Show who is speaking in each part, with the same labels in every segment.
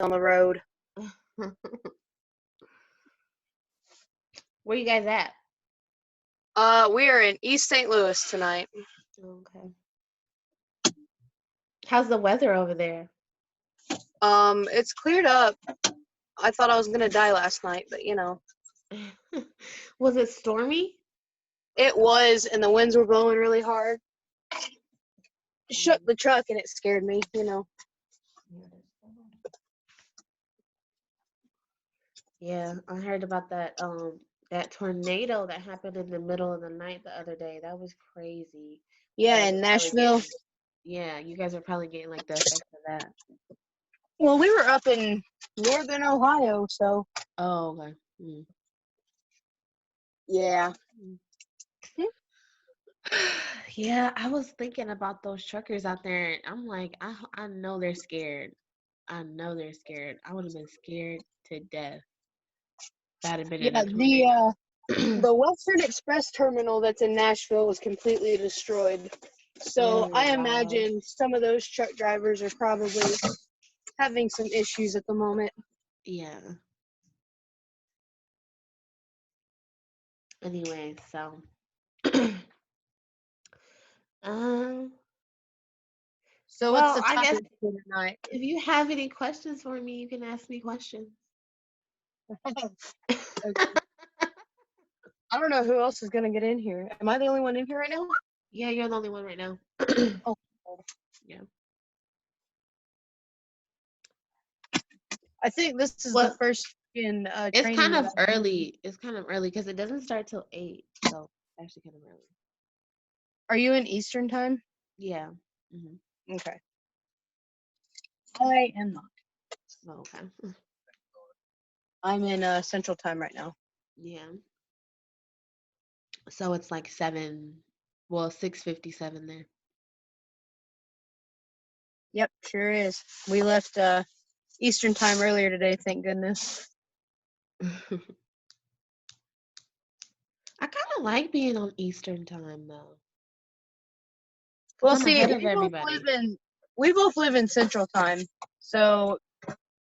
Speaker 1: on the road.
Speaker 2: Where you guys at?
Speaker 1: We are in East St. Louis tonight.
Speaker 2: Okay. How's the weather over there?
Speaker 1: It's cleared up. I thought I was gonna die last night, but you know.
Speaker 2: Was it stormy?
Speaker 1: It was, and the winds were blowing really hard. Shook the truck, and it scared me, you know.
Speaker 2: Yeah, I heard about that that tornado that happened in the middle of the night the other day. That was crazy.
Speaker 1: Yeah, in Nashville.
Speaker 2: Yeah, you guys are probably getting like the effects of that.
Speaker 1: Well, we were up in northern Ohio, so.
Speaker 2: Oh, okay.
Speaker 1: Yeah.
Speaker 2: Yeah, I was thinking about those truckers out there. I'm like, I know they're scared. I know they're scared. I would have been scared to death. That had been in a tornado.
Speaker 1: The Western Express terminal that's in Nashville was completely destroyed. So I imagine some of those truck drivers are probably having some issues at the moment.
Speaker 2: Yeah. Anyway, so
Speaker 1: so
Speaker 2: well,
Speaker 1: what's the topic
Speaker 2: I guess
Speaker 1: for tonight?
Speaker 2: if you have any questions for me, you can ask me questions.
Speaker 1: I don't know who else is gonna get in here. Am I the only one in here right now?
Speaker 2: Yeah, you're the only one right now.
Speaker 1: Oh.
Speaker 2: Yeah.
Speaker 1: I think this is the first in
Speaker 2: it's kind of early. It's kind of early because it doesn't start till 8, so it's actually kind of early.
Speaker 1: Are you in Eastern time?
Speaker 2: Yeah.
Speaker 1: Okay. I am not.
Speaker 2: Oh, okay.
Speaker 1: I'm in Central time right now.
Speaker 2: Yeah. So it's like 6:57 there.
Speaker 1: Yep, sure is. We left Eastern time earlier today, thank goodness.
Speaker 2: I kind of like being on Eastern time though.
Speaker 1: Well, see, we both live in Central time, so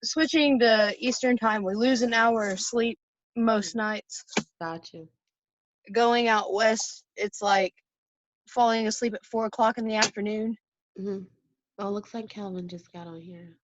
Speaker 1: switching to Eastern time, we lose an hour of sleep most nights.
Speaker 2: Gotcha.
Speaker 1: Going out west, it's like falling asleep at 4 o'clock in the afternoon.
Speaker 2: Oh, looks like Calvin just got on here.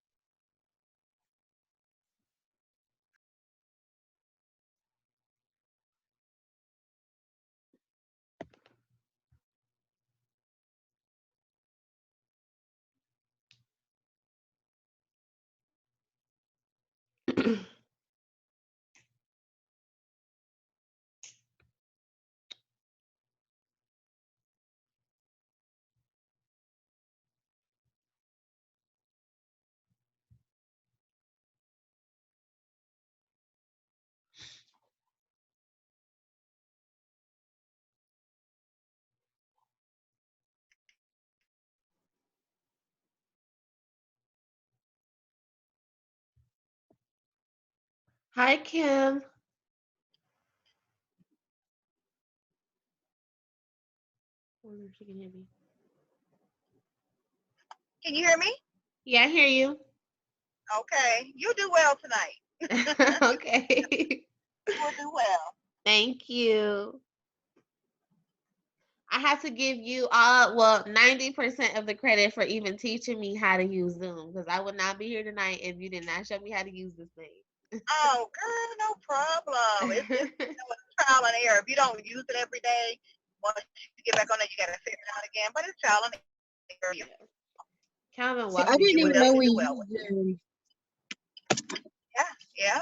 Speaker 2: Hi, Kim. I wonder if she can hear me.
Speaker 3: Can you hear me?
Speaker 2: Yeah, I hear you.
Speaker 3: Okay. You'll do well tonight.
Speaker 2: Okay.
Speaker 3: You will do well.
Speaker 2: Thank you. I have to give you 90% of the credit for even teaching me how to use Zoom, because I would not be here tonight if you did not show me how to use this thing.
Speaker 3: Oh, girl, no problem. It's trial and error. If you don't use it every day, once you get back on it, you got to figure it out again. But it's trial and error.
Speaker 2: Calvin,
Speaker 1: I didn't even know we used Zoom.
Speaker 3: Yeah.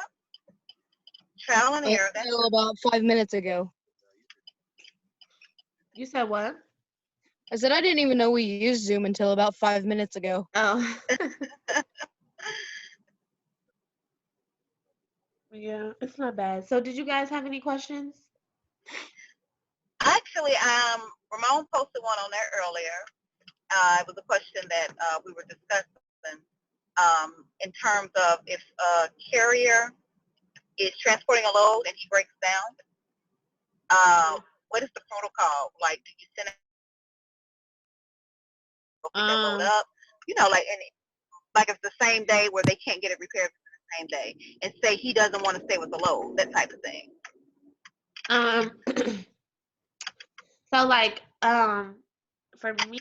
Speaker 3: Trial and error.
Speaker 1: Until about 5 minutes ago.
Speaker 2: You said what?
Speaker 1: I said I didn't even know we used Zoom until about 5 minutes ago.
Speaker 2: Oh. Yeah, it's not bad. So did you guys have any questions?
Speaker 3: Actually, Ramon posted one on there earlier. It was a question that we were discussing in terms of if a carrier is transporting a load and he breaks down, what is the protocol? Like, do you send it pick that load up? You know, like any. like it's the same day where they can't get it repaired the same day, and say he doesn't want to stay with the load, that type of thing.
Speaker 2: So like, for me,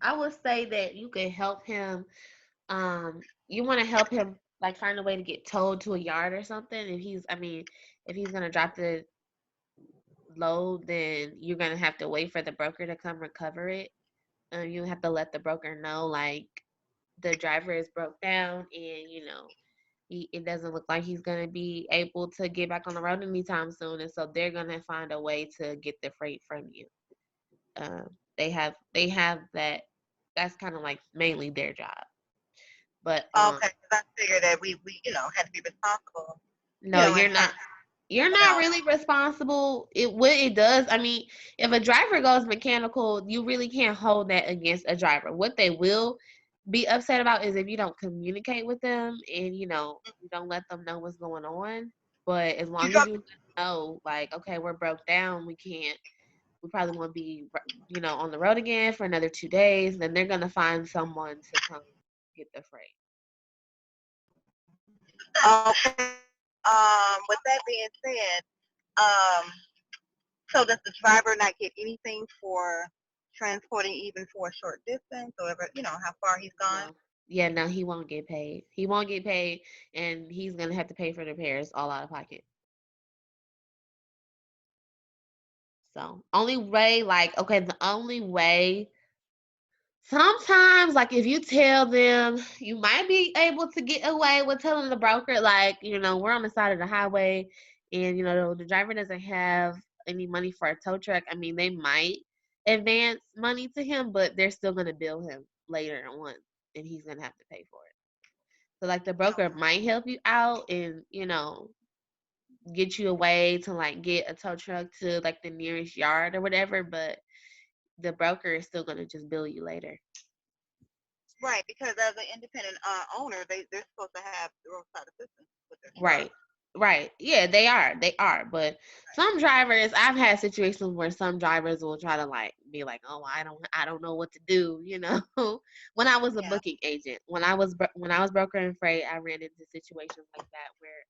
Speaker 2: I would say that you could help him. You want to help him like find a way to get towed to a yard or something. If he's gonna drop the load, then you're gonna have to wait for the broker to come recover it. You have to let the broker know like the driver is broke down, and it doesn't look like he's gonna be able to get back on the road anytime soon, and so they're gonna find a way to get the freight from you. They have that. That's kind of like mainly their job. But
Speaker 3: Okay, because I figured that we had to be responsible.
Speaker 2: No, you're not. You're not really responsible. What it does, if a driver goes mechanical, you really can't hold that against a driver. What they will be upset about is if you don't communicate with them and you don't let them know what's going on. But as long as you know, like, okay, we're broke down, we probably won't be, on the road again for another 2 days, then they're gonna find someone to come get the freight.
Speaker 3: Okay. With that being said, so does the driver not get anything for transporting even for a short distance, or ever, how far he's gone?
Speaker 2: No. Yeah, no, he won't get paid. He won't get paid, and he's gonna have to pay for the repairs all out of pocket. So, the only way. Sometimes, like, if you tell them, you might be able to get away with telling the broker, like, we're on the side of the highway, and the driver doesn't have any money for a tow truck. They might advance money to him, but they're still gonna bill him later on, and he's gonna have to pay for it. So, like, the broker might help you out and, get you a way to, like, get a tow truck to, like, the nearest yard or whatever, but the broker is still going to just bill you later.
Speaker 3: Right, because as an independent owner, they're supposed to have roadside assistance with their truck.
Speaker 2: Right. Yeah, they are. But some drivers, I've had situations where some drivers will try to like be like, "Oh, I don't know what to do," When I was a booking agent, when I was brokering freight, I ran into situations like that where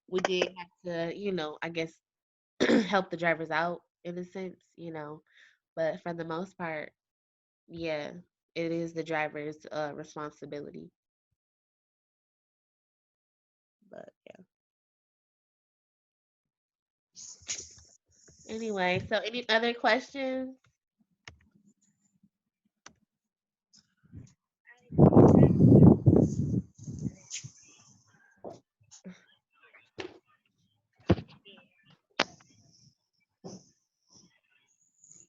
Speaker 2: we did have to, I guess, help the drivers out in a sense, But for the most part, yeah, it is the driver's responsibility. But yeah. Anyway, so any other questions?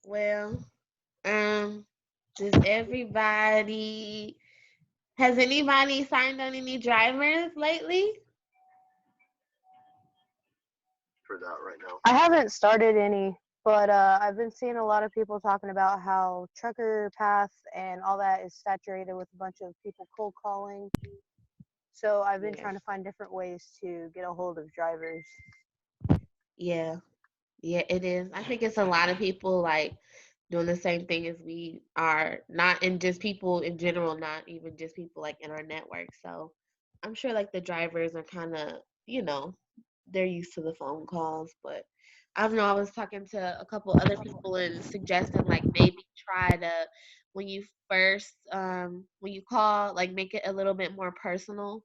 Speaker 2: Well, has anybody signed on any drivers lately?
Speaker 4: For that right now.
Speaker 1: I haven't started any, but I've been seeing a lot of people talking about how trucker path and all that is saturated with a bunch of people cold calling. So I've been trying to find different ways to get a hold of drivers.
Speaker 2: Yeah, it is. I think it's a lot of people like doing the same thing as we are, not in just people in general, not even just people like in our network. So I'm sure like the drivers are kind of, they're used to the phone calls, but I don't know. I was talking to a couple other people and suggesting like maybe try to, when you first, when you call, like make it a little bit more personal,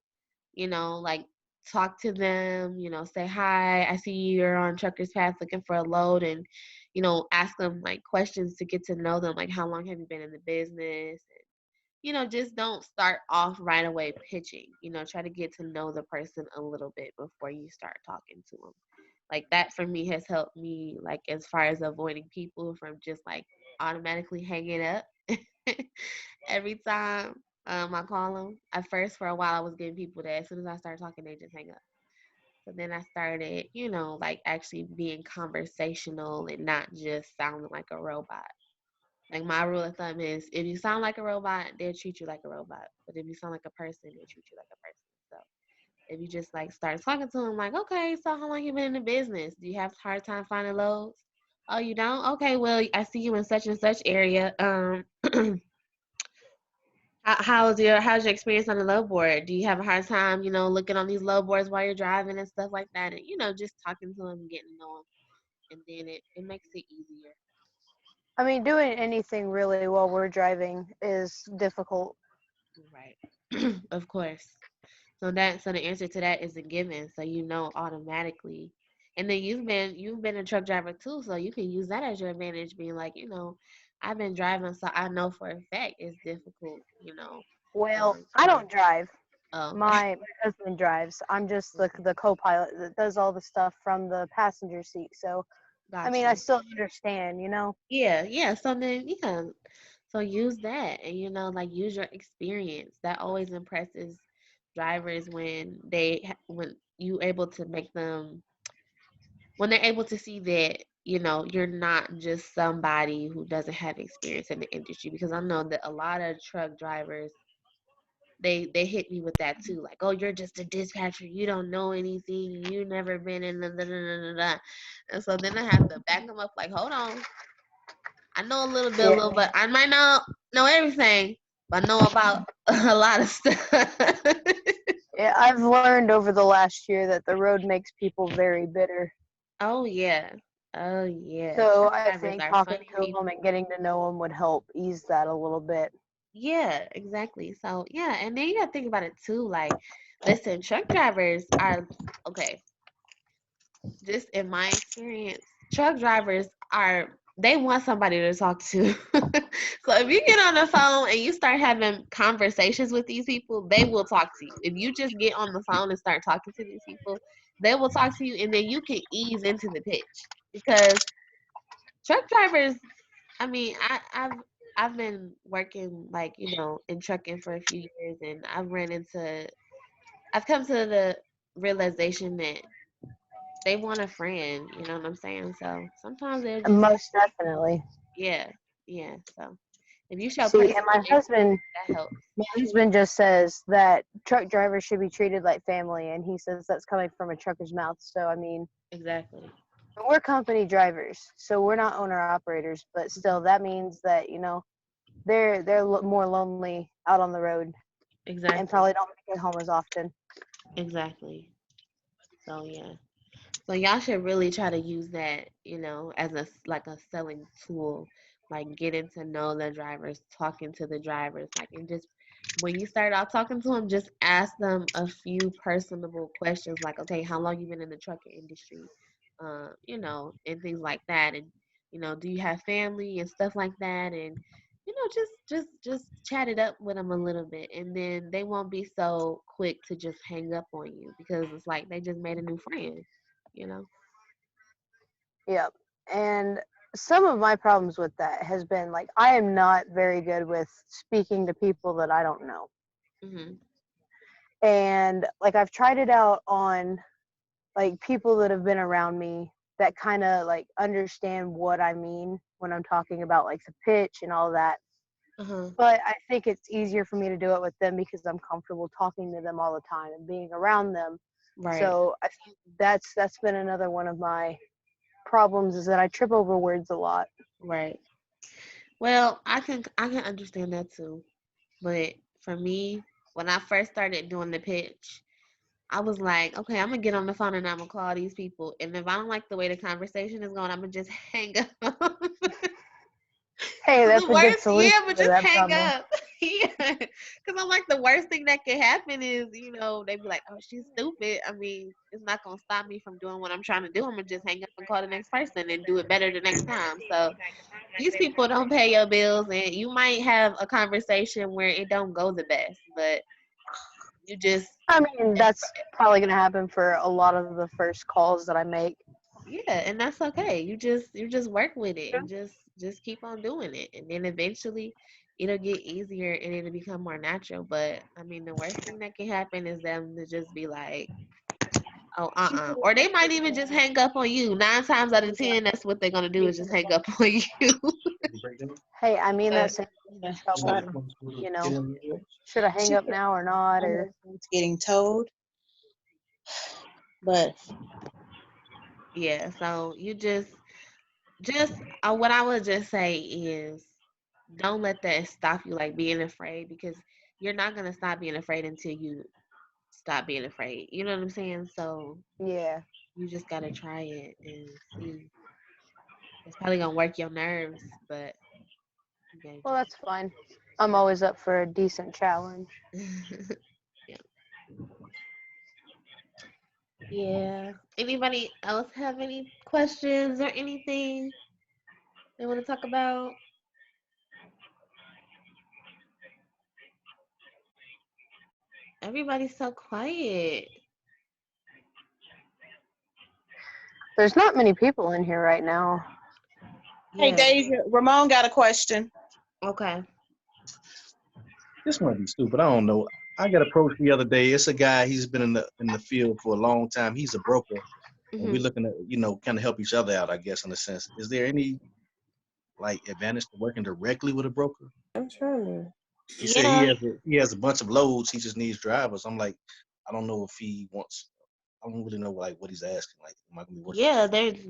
Speaker 2: like talk to them, say hi, I see you're on Trucker's Path looking for a load, and ask them like questions to get to know them, like how long have you been in the business, and just don't start off right away pitching, try to get to know the person a little bit before you start talking to them. Like that for me has helped me, like as far as avoiding people from just like automatically hanging up every time I call them. At first, for a while, I was getting people that as soon as I started talking, they just hang up. So then I started, like actually being conversational and not just sounding like a robot. Like my rule of thumb is if you sound like a robot, they'll treat you like a robot. But if you sound like a person, they'll treat you like a person. So if you just like start talking to them like, okay, so how long you been in the business? Do you have a hard time finding loads? Oh, you don't? Okay, well, I see you in such and such area. How How's your experience on the low board? Do you have a hard time, looking on these low boards while you're driving and stuff like that, and just talking to them, getting to know them, and then it makes it easier.
Speaker 1: I mean, doing anything really while we're driving is difficult.
Speaker 2: Right. Of course. So the answer to that is a given. So automatically. And then you've been a truck driver too, so you can use that as your advantage, being like, I've been driving, so I know for a fact it's difficult.
Speaker 1: Well, I don't drive.
Speaker 2: Oh,
Speaker 1: My husband drives. I'm just the co-pilot that does all the stuff from the passenger seat. So, I mean, I
Speaker 2: gotcha.
Speaker 1: still understand,
Speaker 2: Yeah. So then, so use that, and like use your experience. That always impresses drivers when when you able to make them, when they're able to see that you're not just somebody who doesn't have experience in the industry. Because I know that a lot of truck drivers, they hit me with that too, like, oh, you're just a dispatcher, you don't know anything, you never been in the. And so then I have to back them up, like, hold on, I know a little bit, but I might not know everything, but I know about a lot of stuff.
Speaker 1: Yeah, I've learned over the last year that the road makes people very bitter.
Speaker 2: Oh yeah.
Speaker 1: So
Speaker 2: Truck
Speaker 1: I
Speaker 2: drivers
Speaker 1: think
Speaker 2: are
Speaker 1: talking
Speaker 2: funny
Speaker 1: to them
Speaker 2: people.
Speaker 1: and getting to know them would help ease that a little bit.
Speaker 2: Yeah, exactly. So yeah, and then you gotta think about it too. Like, listen, truck drivers are okay. Just in my experience, truck drivers they want somebody to talk to. So if you get on the phone and you start having conversations with these people, they will talk to you. If you just get on the phone and start talking to these people, they will talk to you, and then you can ease into the pitch. Because truck drivers, I mean, I've been working, like, in trucking for a few years, and I've come to the realization that they want a friend, you know what I'm saying? So sometimes they'll just,
Speaker 1: Most definitely.
Speaker 2: yeah, yeah. So if you show
Speaker 1: See, and
Speaker 2: personality, that helps.
Speaker 1: my husband just says that truck drivers should be treated like family, and he says that's coming from a trucker's mouth. So I mean,
Speaker 2: Exactly.
Speaker 1: we're company drivers, so we're not owner operators, but still, that means that they're more lonely out on the road and
Speaker 2: Exactly.
Speaker 1: probably don't make it home as often.
Speaker 2: Exactly. So yeah. So y'all should really try to use that, as a selling tool, like getting to know the drivers, talking to the drivers, like, and just when you start out talking to them, just ask them a few personable questions, like, okay, how long you been in the trucking industry, and things like that, and do you have family and stuff like that, and just chat it up with them a little bit, and then they won't be so quick to just hang up on you, because it's like they just made a new friend, you know.
Speaker 1: Yep. And some of my problems with that has been like I am not very good with speaking to people that I don't know.
Speaker 2: Mhm.
Speaker 1: And like I've tried it out on like people that have been around me that kind of like understand what I mean when I'm talking about like the pitch and all that.
Speaker 2: Uh-huh.
Speaker 1: But I think it's easier for me to do it with them because I'm comfortable talking to them all the time and being around them.
Speaker 2: Right.
Speaker 1: So I think that's been another one of my problems is that I trip over words a lot.
Speaker 2: Right. Well, I can understand that too. But for me, when I first started doing the pitch, I was like, okay, I'm gonna get on the phone and I'm gonna call these people. And if I don't like the way the conversation is going, I'm gonna just hang up.
Speaker 1: Hey,
Speaker 2: So
Speaker 1: that's
Speaker 2: the
Speaker 1: a good
Speaker 2: worst,
Speaker 1: solution
Speaker 2: yeah, but
Speaker 1: to
Speaker 2: just
Speaker 1: that
Speaker 2: hang
Speaker 1: problem.
Speaker 2: up. Yeah. Because I'm like, the worst thing that could happen is, they be like, oh, she's stupid. I mean, it's not going to stop me from doing what I'm trying to do. I'm going to just hang up and call the next person and do it better the next time. So these people don't pay your bills, and you might have a conversation where it don't go the best, but you just,
Speaker 1: I mean, that's probably going to happen for a lot of the first calls that I make.
Speaker 2: yeah, and that's okay. You just work with it and just keep on doing it, and then eventually it'll get easier and it'll become more natural. But I mean, the worst thing that can happen is them to just be like, oh, or they might even just hang up on you. 9 times out of 10, that's what they're gonna do, is just hang up on you.
Speaker 1: Hey, I mean that
Speaker 2: But
Speaker 1: same trouble. You know, should I hang up now or not? Or
Speaker 5: It's getting towed, but
Speaker 2: yeah, so you just what I would just say is, don't let that stop you, like being afraid, because you're not gonna stop being afraid until you stop being afraid. You know what I'm saying? So
Speaker 1: Yeah.
Speaker 2: you just gotta try it and see. It's probably gonna work your nerves, but you gotta
Speaker 1: Well, that's fine. I'm always up for a decent challenge.
Speaker 2: just yeah. Yeah. Anybody else have any questions or anything they want to talk about? Everybody's so quiet.
Speaker 1: There's not many people in here right now.
Speaker 5: Hey,
Speaker 2: Yeah.
Speaker 5: Daja, Ramon got a question.
Speaker 2: Okay.
Speaker 6: This might be stupid. I don't know. I got approached the other day. It's a guy. He's been in the field for a long time. He's a broker, and we're
Speaker 2: Hmm.
Speaker 6: looking to kind of help each other out. I guess in a sense. Is there any like advantage to working directly with a broker?
Speaker 5: I'm trying to.
Speaker 6: He said he
Speaker 2: Yeah.
Speaker 6: has a bunch of loads. He just needs drivers. I'm like, I don't know if he wants. I don't really know like what he's asking. Like, am I gonna be working?
Speaker 2: Yeah, there's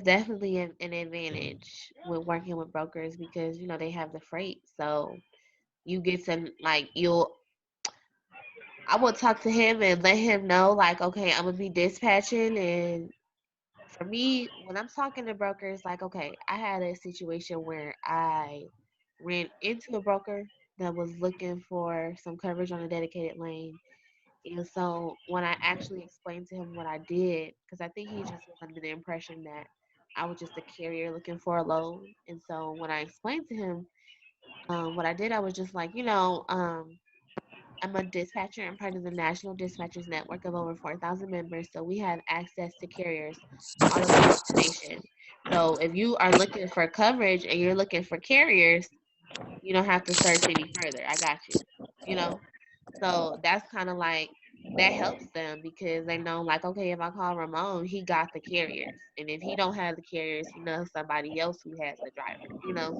Speaker 2: definitely an advantage with working with brokers because they have the freight. So you get to like I will talk to him and let him know like, okay, I'm gonna be dispatching. And for me, when I'm talking to brokers, like, okay, I had a situation where I ran into a broker that was looking for some coverage on a dedicated lane. And so when I actually explained to him what I did, because I think he just was under the impression that I was just a carrier looking for a load. And so when I explained to him what I did, I was just like, I'm a dispatcher. I'm part of the National Dispatchers Network of over 4,000 members. So we have access to carriers all across the nation. So if you are looking for coverage and you're looking for carriers, you don't have to search any further. I got you. You know? So that's kind of like that helps them because they know like, okay, if I call Ramon, he got the carriers. And if he don't have the carriers, he knows somebody else who has the driver.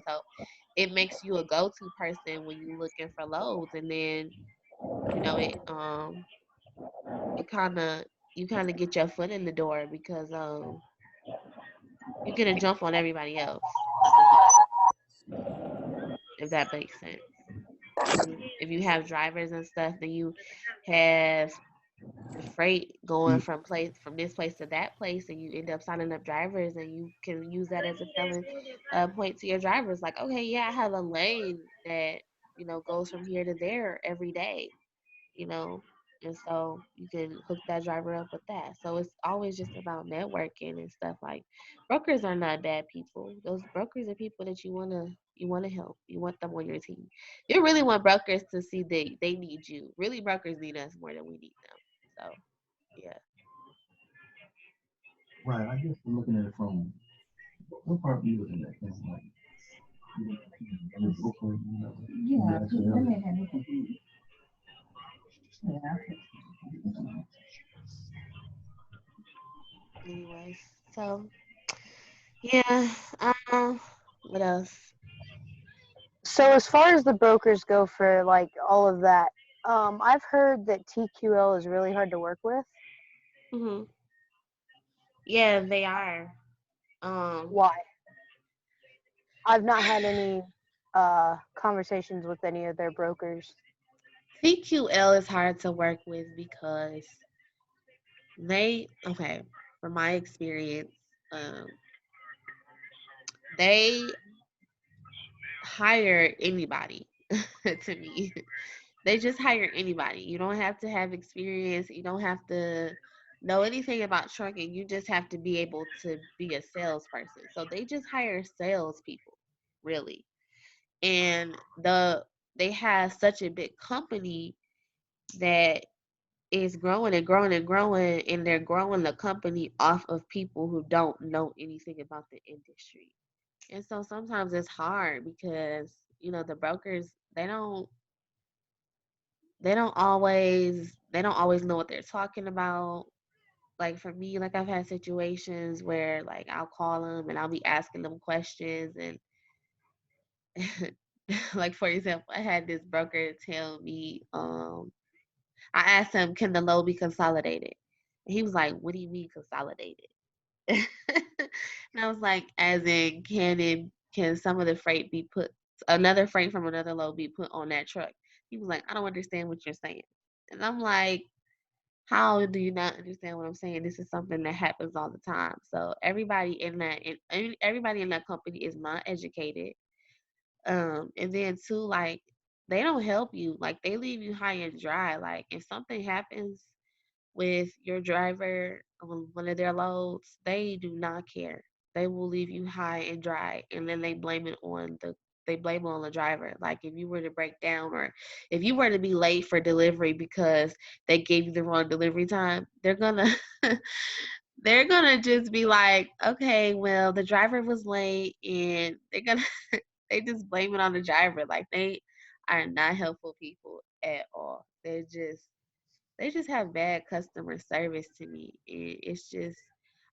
Speaker 2: So it makes you a go-to person when you're looking for loads. And then it kind of you kind of get your foot in the door because you get a jump on everybody else, if that makes sense. If you have drivers and stuff, then you have the freight going from this place to that place, and you end up signing up drivers, and you can use that as a selling point to your drivers. Like, okay, yeah, I have a lane that goes from here to there every day. you know, and so you can hook that driver up with that. So it's always just about networking and stuff. Like brokers are not bad people. Those brokers are people that you wanna help. You want them on your team. You really want brokers to see they need you. Really, brokers need us more than we need them. So yeah.
Speaker 6: Right. I guess we're looking at it from what part are you looking at? Like,
Speaker 2: Anyways, so yeah. What else?
Speaker 1: So as far as the brokers go for like all of that, I've heard that TQL is really hard to work with.
Speaker 2: Hmm. Yeah, they are. Um,
Speaker 1: Why? I've not had any conversations with any of their brokers.
Speaker 2: TQL is hard to work with because from my experience, um, they hire anybody to me. They just hire anybody. You don't have to have experience. You don't have to know anything about trucking. You just have to be able to be a salesperson. So they just hire salespeople, really. And they have such a big company that is growing and growing and growing, and they're growing the company off of people who don't know anything about the industry. And so sometimes it's hard because the brokers they don't always know what they're talking about. Like for me, like I've had situations where like I'll call them and I'll be asking them questions, and like for example, I had this broker tell me, I asked him, can the load be consolidated? And he was like, what do you mean consolidated? And I was like, as in, can it can some of the freight be put, another freight from another load be put on that truck? He was like, I don't understand what you're saying. And I'm like, how do you not understand what I'm saying? This is something that happens all the time. So everybody in that company is not educated. And then too, like, they don't help you. Like, they leave you high and dry. Like, if something happens with your driver on one of their loads, they do not care. They will leave you high and dry, and then they blame it on the driver. Like, if you were to break down, or if you were to be late for delivery because they gave you the wrong delivery time, they're gonna they're gonna just be like, okay, well, the driver was late, and they're gonna they just blame it on the driver. Like, they are not helpful people at all. They just have bad customer service to me. And it's just,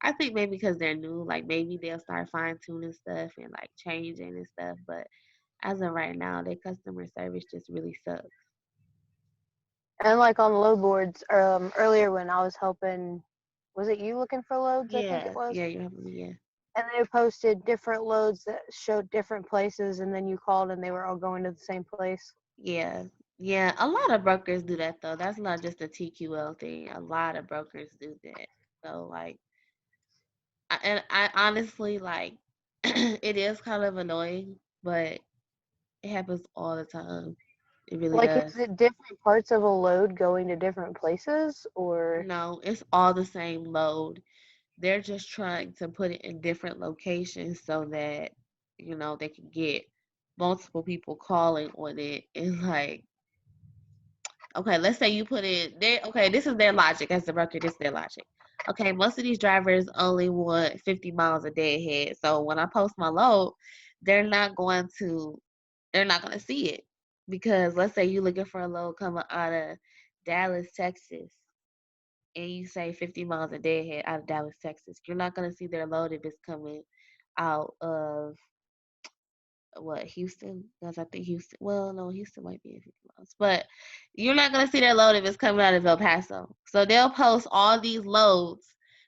Speaker 2: I think maybe because they're new, like, maybe they'll start fine tuning stuff and like changing and stuff. But as of right now, their customer service just really sucks.
Speaker 1: And like on the load boards, earlier when I was helping, was it you looking for loads? I think
Speaker 2: Yeah,
Speaker 1: it was.
Speaker 2: yeah, you have me, yeah.
Speaker 1: And they posted different loads that showed different places, and then you called and they were all going to the same place.
Speaker 2: Yeah, yeah. A lot of brokers do that though. That's not just a TQL thing. A lot of brokers do that. So like, I honestly like, it is kind of annoying, but it happens all the time. It really
Speaker 1: Like,
Speaker 2: does.
Speaker 1: is it different parts of a load going to different places, or?
Speaker 2: No, it's all the same load. They're just trying to put it in different locations so that, they can get multiple people calling on it. And like, okay, let's say you put in there, okay, this is their logic as the broker, this is their logic. Okay, most of these drivers only want 50 miles a day ahead. So when I post my load, they're not going to see it. Because let's say you're looking for a load coming out of Dallas, Texas, and you say 50 miles a day ahead out of Dallas, Texas. You're not going to see their load if it's coming out of Houston? Because I think Houston, well, no, Houston might be in 50 miles, but you're not going to see their load if it's coming out of El Paso. So they'll post all these loads.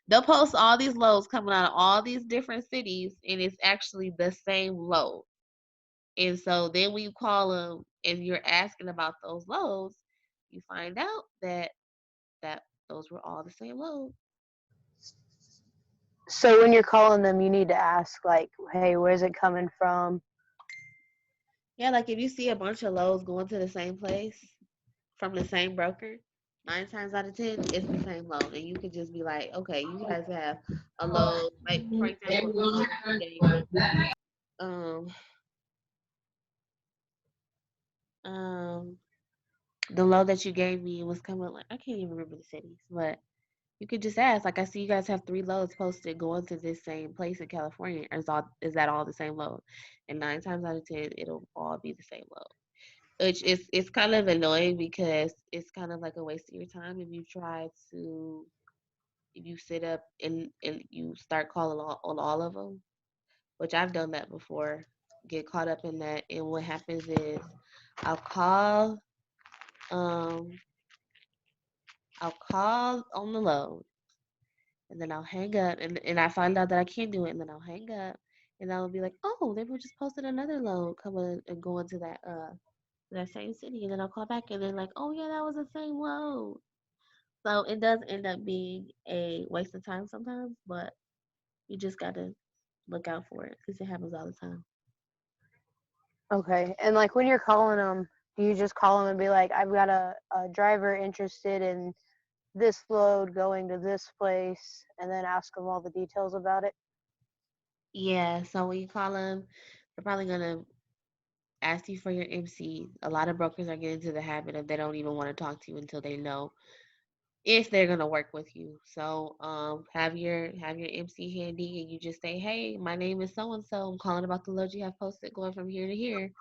Speaker 2: They'll post all these loads coming out of all these different cities, and it's actually the same load. And so then when you call them and you're asking about those loads, you find out that those were all the same load.
Speaker 1: So when you're calling them, you need to ask, like, hey, where's it coming from?
Speaker 2: Yeah, like if you see a bunch of loads going to the same place from the same broker, 9 times out of 10, it's the same load. And you could just be like, okay, you guys have a load, like, for example, the load that you gave me was coming, like, I can't even remember the cities, but you could just ask, like, I see you guys have 3 loads posted going to this same place in California. Is that all the same load? And 9 times out of 10, it'll all be the same load. Which it's kind of annoying because it's kind of like a waste of your time if you sit up and you start calling on all of them, which I've done that before, get caught up in that. And what happens is I'll call on the load, and then I'll hang up, and I find out that I can't do it, and then I'll hang up, and I'll be like, oh, they were just posted another load coming and going to that same city, and then I'll call back, and then like, oh yeah, that was the same load. So it does end up being a waste of time sometimes, but you just gotta look out for it because it happens all the time.
Speaker 1: Okay. And like when you're calling them, do you just call them and be like, I've got a driver interested in this load going to this place, and then ask them all the details about it?
Speaker 2: Yeah, so when you call them, they're probably gonna ask you for your MC. A lot of brokers are getting into the habit of they don't even want to talk to you until they know if they're gonna work with you. So have your MC handy, and you just say, hey, my name is so and so. I'm calling about the load you have posted going from here to here.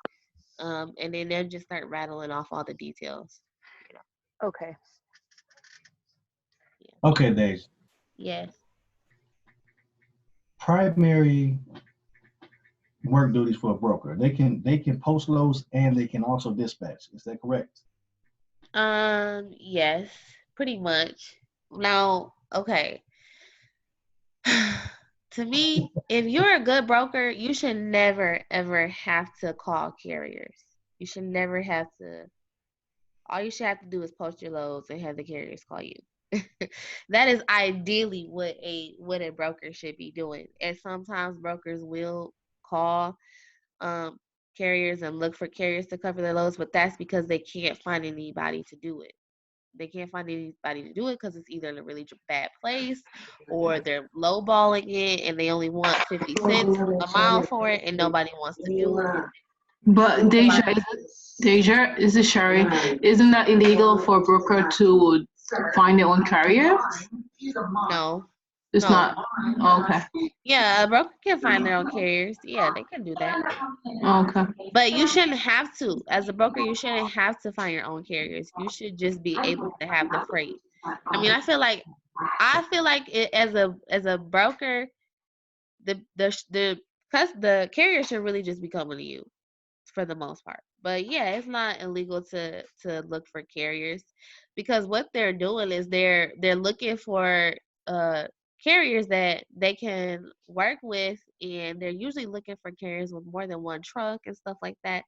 Speaker 2: And then they'll just start rattling off all the details.
Speaker 1: Okay.
Speaker 2: Yeah.
Speaker 6: Okay, Dave.
Speaker 2: Yes.
Speaker 6: Primary work duties for a broker. They can post loads and they can also dispatch. Is that correct?
Speaker 2: Yes, pretty much. Now, okay. to me, if you're a good broker, you should never ever have to call carriers. You should never have to. All you should have to do is post your loads and have the carriers call you. That is ideally what a broker should be doing. And sometimes brokers will call um, carriers and look for carriers to cover their loads, but that's because they can't find anybody to do it. They can't find anybody to do it because it's either in a really bad place or they're lowballing it and they only want 50 cents a mile for it and nobody wants to do it.
Speaker 7: But Deja, is it Sherry? Isn't that illegal for a broker to find their own carrier?
Speaker 2: No.
Speaker 7: It's
Speaker 2: No.
Speaker 7: not. Oh, okay.
Speaker 2: Yeah, a broker can find their own carriers. Yeah, they can do that.
Speaker 7: Okay.
Speaker 2: But you shouldn't have to. As a broker, you shouldn't have to find your own carriers. You should just be able to have the freight. I mean, I feel like it, as a broker, the carrier should really just be coming to you for the most part. But yeah, it's not illegal to look for carriers because what they're doing is they're looking for carriers that they can work with, and they're usually looking for carriers with more than one truck and stuff like that,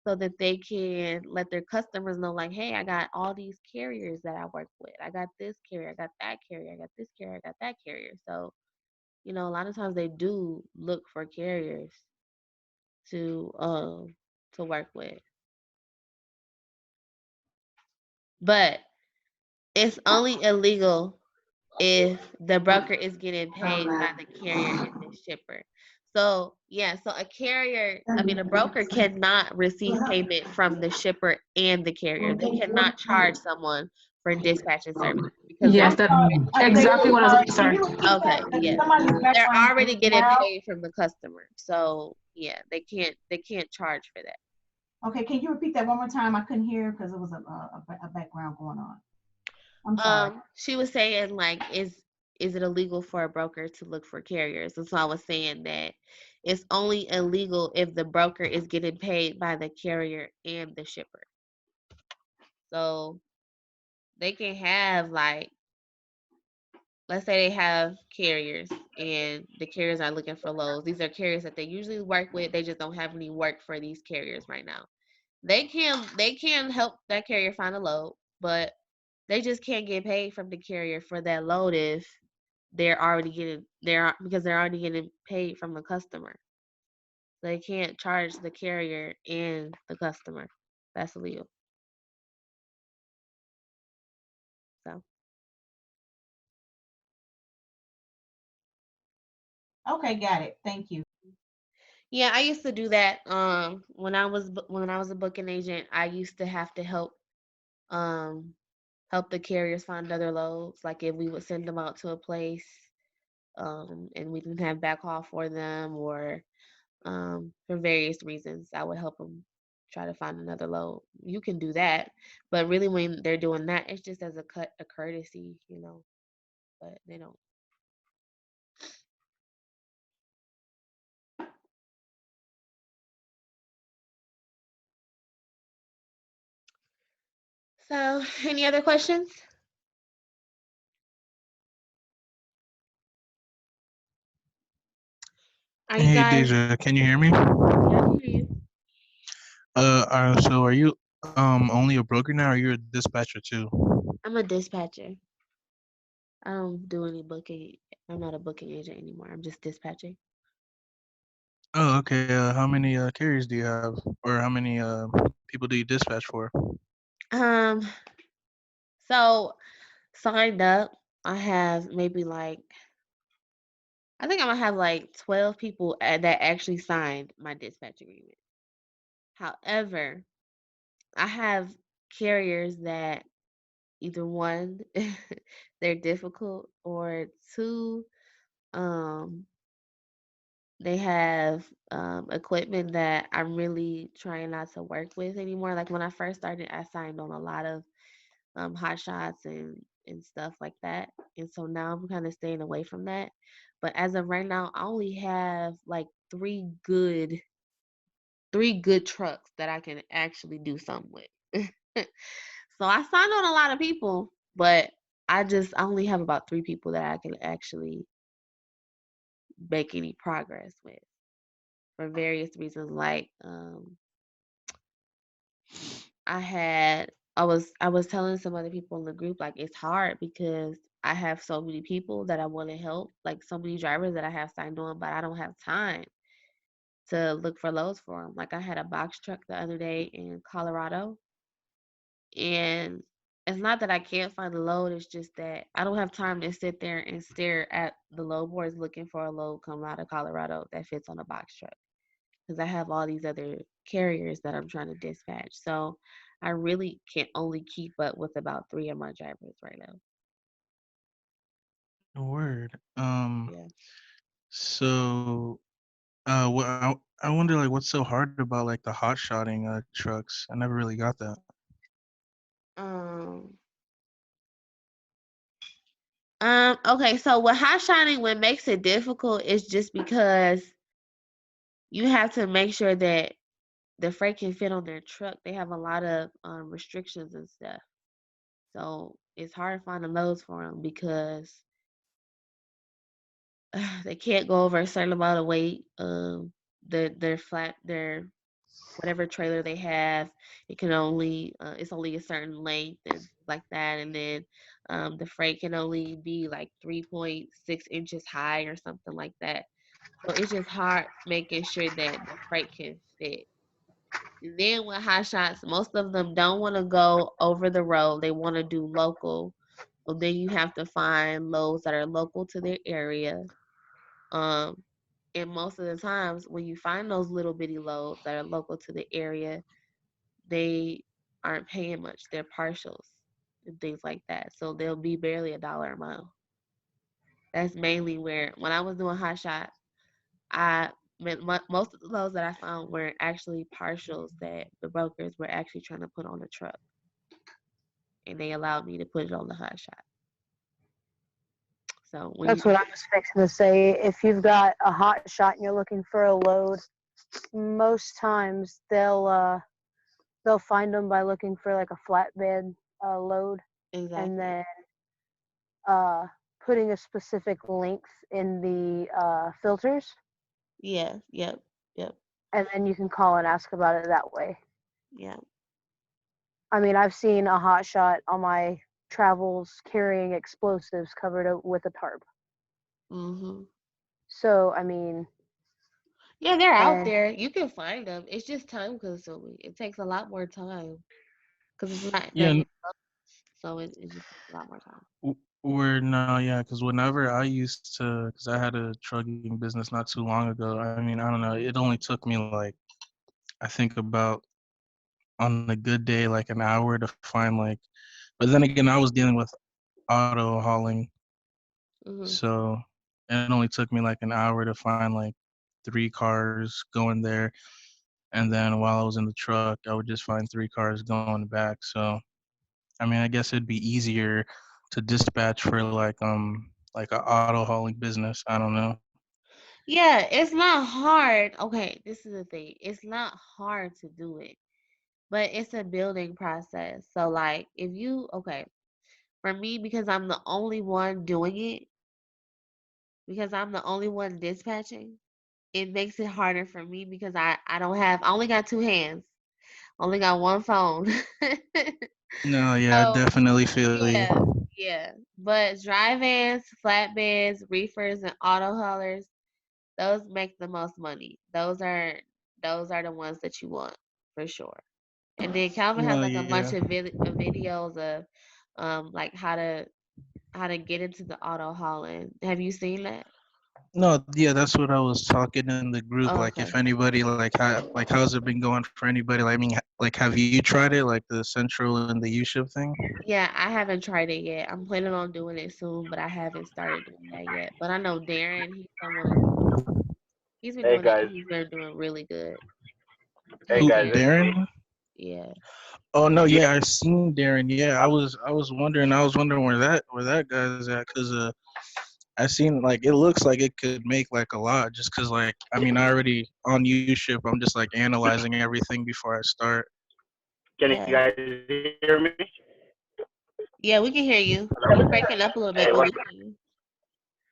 Speaker 2: so that they can let their customers know, like, hey, I got all these carriers that I work with. I got this carrier, I got that carrier, I got this carrier, I got that carrier. So, a lot of times they do look for carriers to work with. But it's only illegal if the broker is getting paid by the carrier and the shipper. So a broker cannot receive payment from the shipper and the carrier. They cannot charge someone for dispatching services because
Speaker 7: Yes, that's exactly what I was sorry.
Speaker 2: okay, yeah. They're already getting paid from the customer. So yeah, they can't charge for that.
Speaker 8: Okay, can you repeat that one more time? I couldn't hear because it was a background going on. I'm sorry.
Speaker 2: She was saying, like, is it illegal for a broker to look for carriers? And so I was saying that it's only illegal if the broker is getting paid by the carrier and the shipper. So they can have, like, let's say they have carriers and the carriers are looking for loads. These are carriers that they usually work with. They just don't have any work for these carriers right now. They can help that carrier find a load, but they just can't get paid from the carrier for that load if because they're already getting paid from the customer. They can't charge the carrier and the customer. That's illegal. So
Speaker 8: Okay, got it. Thank you.
Speaker 2: yeah, I used to do that. When I was a booking agent, I used to have to help the carriers find other loads. Like if we would send them out to a place, and we didn't have backhaul for them, or for various reasons, I would help them try to find another load. You can do that, but really, when they're doing that, it's just as a courtesy, But they don't. So, any other questions? Are you
Speaker 9: Hey,
Speaker 2: guys?
Speaker 9: Deja, can you hear me?
Speaker 2: Yeah, I can hear you.
Speaker 9: So are you only a broker now, or you're a dispatcher too?
Speaker 2: I'm a dispatcher. I don't do any booking. I'm not a booking agent anymore. I'm just dispatching.
Speaker 9: Oh, okay. How many carriers do you have, or how many people do you dispatch for?
Speaker 2: Um, so signed up, I have maybe like I think I'm gonna have like 12 people that actually signed my dispatch agreement. However, I have carriers that either one, they're difficult, or two, um, they have equipment that I'm really trying not to work with anymore. Like when I first started, I signed on a lot of hot shots and stuff like that, and so now I'm kind of staying away from that. But as of right now, I only have like three good trucks that I can actually do something with. So I signed on a lot of people, but I only have about 3 people that I can actually make any progress with for various reasons. Like I was telling some other people in the group, like, it's hard because I have so many people that I want to help, like so many drivers that I have signed on, but I don't have time to look for loads for them. Like I had a box truck the other day in Colorado, and it's not that I can't find a load, it's just that I don't have time to sit there and stare at the load boards looking for a load coming out of Colorado that fits on a box truck, because I have all these other carriers that I'm trying to dispatch. So I really can only keep up with about 3 of my drivers right now.
Speaker 9: Word.
Speaker 2: Yeah.
Speaker 9: So, what I wonder, like, what's so hard about like the hot shotting trucks? I never really got that.
Speaker 2: Um. Okay. So with hot shotting, what makes it difficult is just because you have to make sure that the freight can fit on their truck. They have a lot of restrictions and stuff. So it's hard finding loads for them because they can't go over a certain amount of weight. Their whatever trailer they have, it can only it's only a certain length and like that, and then the freight can only be like 3.6 inches high or something like that. So it's just hard making sure that the freight can fit. And then with hot shots, most of them don't want to go over the road. They want to do local. So then you have to find loads that are local to their area. Um, and most of the times when you find those little bitty loads that are local to the area, they aren't paying much. They're partials and things like that. So they'll be barely $1 a mile. That's mainly where, when I was doing hot shot, most of the loads that I found were actually partials that the brokers were actually trying to put on the truck, and they allowed me to put it on the hot shot. So when
Speaker 1: That's what I was fixing to say. If you've got a hot shot and you're looking for a load, most times they'll find them by looking for like a flatbed load,
Speaker 2: exactly.
Speaker 1: and then putting a specific length in the filters,
Speaker 2: Yeah, yep,
Speaker 1: and then you can call and ask about it that way.
Speaker 2: yeah.
Speaker 1: I mean, I've seen a hot shot on my travels carrying explosives covered with a tarp.
Speaker 2: Mhm.
Speaker 1: So, I mean,
Speaker 2: Yeah, they're out
Speaker 1: and
Speaker 2: there. You can find them. It's just time consuming. It takes a lot more time because it's not
Speaker 9: Yeah,
Speaker 2: that so it just takes a lot more time.
Speaker 9: Or no, yeah, because whenever I used to, because I had a trucking business not too long ago. I mean, I don't know. It only took me like, I think about, on a good day, like an hour to find like. But then again, I was dealing with auto hauling,
Speaker 2: Mhm.
Speaker 9: so it only took me like an hour to find like 3 cars going there, and then while I was in the truck, I would just find 3 cars going back. So I mean, I guess it'd be easier to dispatch for like a auto hauling business. I don't know.
Speaker 2: Yeah, it's not hard. Okay, this is the thing. It's not hard to do it, but it's a building process. So like if you okay, for me, because I'm the only one doing it, because I'm the only one dispatching, it makes it harder for me because I only got 2 hands. Only got one phone.
Speaker 9: No, yeah, I
Speaker 2: So
Speaker 9: definitely feel you.
Speaker 2: yeah, yeah. But dry vans, flatbeds, reefers, and auto haulers, those make the most money. Those are the ones that you want for sure. And then Calvin has
Speaker 9: No,
Speaker 2: like a
Speaker 9: yeah.
Speaker 2: bunch of videos of like how to get into the auto hauling. Have you seen that?
Speaker 9: No, yeah, that's what I was talking in the group.
Speaker 2: Oh,
Speaker 9: Like, if
Speaker 2: okay.
Speaker 9: anybody how's it been going for anybody? Like, I mean, like, have you tried it, like the Central and the U-ship thing?
Speaker 2: Yeah, I haven't tried it yet. I'm planning on doing it soon, but I haven't started doing that yet. But I know Darren, he's been
Speaker 4: Hey
Speaker 2: doing it
Speaker 4: guys,
Speaker 2: and he's been doing really good.
Speaker 4: hey
Speaker 2: Hey
Speaker 9: Who,
Speaker 4: guys,
Speaker 2: Darren.
Speaker 9: Darren?
Speaker 2: Yeah.
Speaker 9: Oh no,
Speaker 4: yeah,
Speaker 9: yeah, I seen Darren. Yeah, I was wondering where that guy's at, cause I seen like it looks like it could make like a lot, just cause like I mean I already on U-ship, I'm just like analyzing everything before I start.
Speaker 4: can you
Speaker 2: Yeah.
Speaker 4: guys hear me?
Speaker 2: Yeah, we can hear you. You're breaking up a little bit,
Speaker 4: Hey,
Speaker 2: but
Speaker 4: what?
Speaker 2: we can hear you.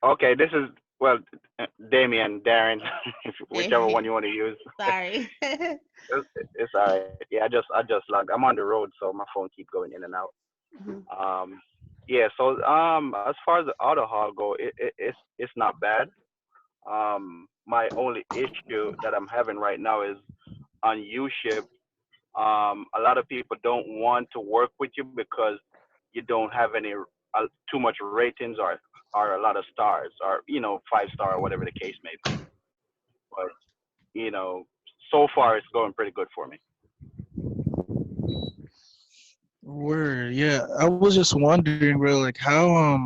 Speaker 4: Okay, this is well. Damien, Darren, whichever one you want to use.
Speaker 2: Sorry.
Speaker 4: It's all right. Yeah, I just logged. I'm on the road, so my phone keep going in and out. Yeah. So as far as the auto haul go, it's not bad. My only issue that I'm having right now is on U-Ship. A lot of people don't want to work with you because you don't have any too much ratings or a lot of stars or 5-star or whatever the case may be. But so far it's going pretty good for me.
Speaker 9: Word, yeah. I was just wondering, bro, like how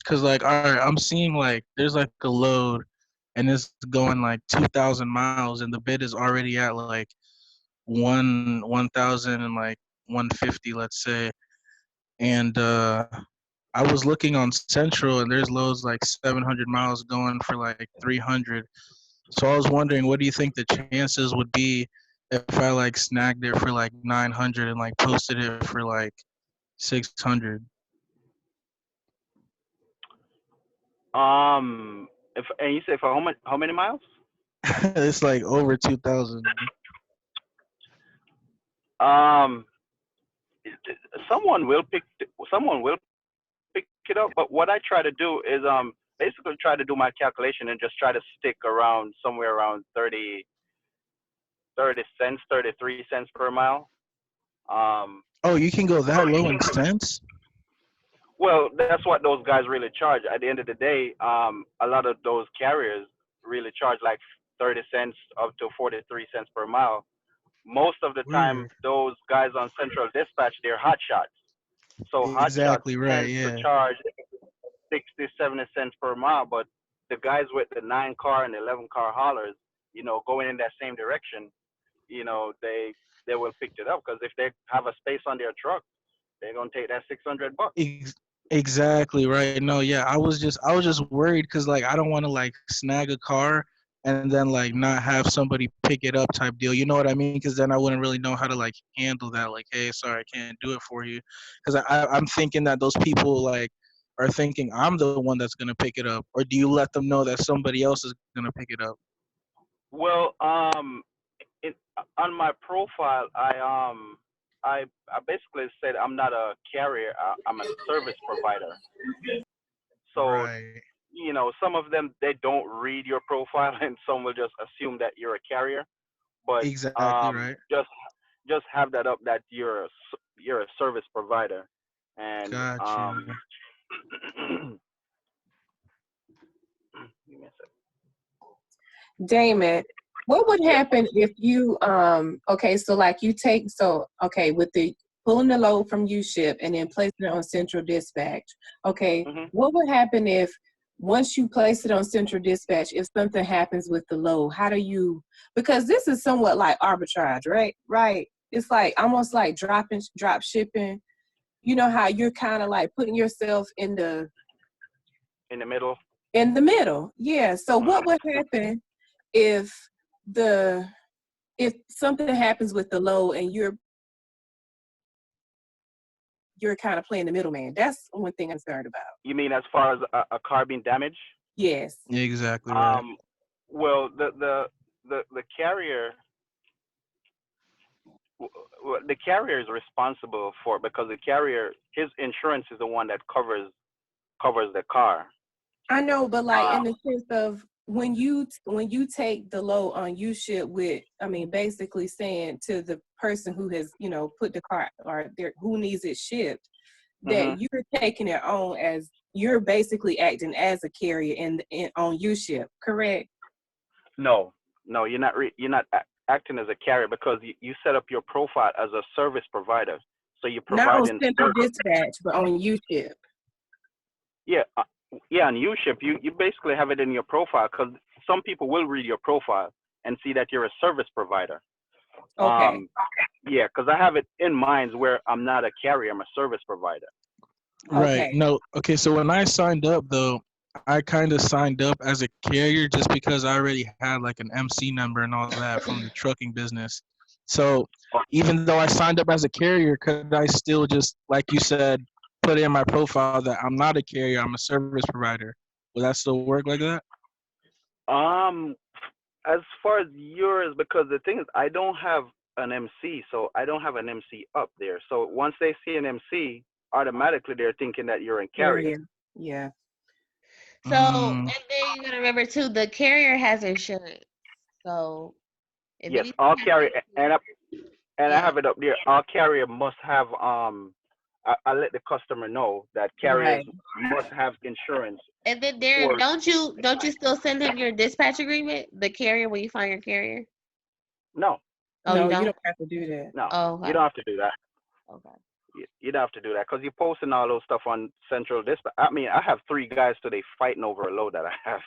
Speaker 9: cause like all right, I'm seeing like there's like a load, and it's going like 2,000 miles, and the bid is already at like 1,000 and like 150, let's say, and I was looking on Central, and there's loads like 700 miles going for like 300. So I was wondering, what do you think the chances would be if I like snagged it for like 900 and like posted it for like 600?
Speaker 4: If and you say for how many miles?
Speaker 9: It's like over 2,000.
Speaker 4: Um, someone will pick it up, but what I try to do is basically try to do my calculation and just try to stick around somewhere around 30 cents, 33 cents per mile.
Speaker 9: Oh, you can go that low in cents?
Speaker 4: Well, that's what those guys really charge. At the end of the day, a lot of those carriers really charge like 30 cents up to 43 cents per mile. Most of the time,
Speaker 9: Word.
Speaker 4: those guys on Central Dispatch, they're hot shots. So hot shots
Speaker 9: Exactly right,
Speaker 4: tend to
Speaker 9: yeah.
Speaker 4: charge 60, 70 cents per mile, but the guys with the 9-car and 11-car haulers, going in that same direction, they will pick it up because if they have a space on their truck, they're gonna take that $600.
Speaker 9: Exactly right. No, yeah, I was just worried because like I don't want to like snag a car and then like not have somebody pick it up type deal. You know what I mean? Because then I wouldn't really know how to like handle that. Like, hey, sorry, I can't do it for you. Because I'm thinking that those people like are thinking I'm the one that's gonna pick it up, or do you let them know that somebody else is gonna pick it up?
Speaker 4: Well, it, on my profile, I basically said I'm not a carrier. I'm a service provider. So
Speaker 9: Right.
Speaker 4: some of them they don't read your profile, and some will just assume that you're a carrier. But
Speaker 9: Exactly right.
Speaker 4: just have that up that you're a service provider, and
Speaker 9: Got you.
Speaker 4: give me a second.
Speaker 10: Damon, what would
Speaker 4: Yeah.
Speaker 10: happen if you okay, so like you take with the pulling the load from U-Ship and then placing it on Central Dispatch. Okay, what would happen if once you place it on Central Dispatch, if something happens with the load, how do you, because this is somewhat like arbitrage, right? Right. It's like almost like drop shipping. You know how you're kind of like putting yourself in the
Speaker 4: middle.
Speaker 10: In the middle, yeah. So what would happen if something happens with the load and you're kind of playing the middleman? That's one thing I'm concerned about.
Speaker 4: You mean as far as a car being damaged?
Speaker 10: Yes.
Speaker 9: Exactly right.
Speaker 4: Well, the carrier. The carrier is responsible for, because the carrier, his insurance is the one that covers the car.
Speaker 10: I know, but like in the sense of when you take the load on U-Ship with, I mean, basically saying to the person who has, put the car or who needs it shipped, that you're taking it on as you're basically acting as a carrier on U-Ship, correct?
Speaker 4: No, you're not. You're not acting as a carrier because you set up your profile as a service provider. So you provide
Speaker 10: not on Central Dispatch, but on U-Ship.
Speaker 4: Yeah, on U-Ship, you basically have it in your profile because some people will read your profile and see that you're a service provider.
Speaker 10: Okay.
Speaker 4: Yeah, because I have it in mind where I'm not a carrier, I'm a service provider.
Speaker 9: Right.
Speaker 10: Okay.
Speaker 9: No. Okay. So when I signed up, though, I kind of signed up as a carrier just because I already had like an MC number and all that from the trucking business. So even though I signed up as a carrier, could I still just, like you said, put in my profile that I'm not a carrier, I'm a service provider? Will that still work like that?
Speaker 4: As far as yours, because the thing is, I don't have an MC, so I don't have an MC up there. So once they see an MC, automatically they're thinking that you're in carrier.
Speaker 10: Yeah.
Speaker 2: So, and then you gotta remember too, the carrier has insurance. So, if
Speaker 4: Yes,
Speaker 2: anything
Speaker 4: all
Speaker 2: happens
Speaker 4: carrier,
Speaker 2: to
Speaker 4: and
Speaker 2: you,
Speaker 4: I
Speaker 2: yeah.
Speaker 4: have it up there. All carrier must have I let the customer know that carriers must have insurance.
Speaker 2: And then there,
Speaker 4: Or
Speaker 2: don't you still send him your dispatch agreement, the carrier, when you find your carrier?
Speaker 4: no,
Speaker 2: Oh,
Speaker 10: No,
Speaker 2: you
Speaker 10: you
Speaker 2: don't?
Speaker 10: don't have to do that.
Speaker 4: no,
Speaker 2: Oh,
Speaker 4: you
Speaker 2: okay.
Speaker 4: don't have to do that.
Speaker 2: Okay.
Speaker 4: You don't have to do that because you're posting all those stuff on Central Dispatch. I mean, I have 3 guys today fighting over a load that I have.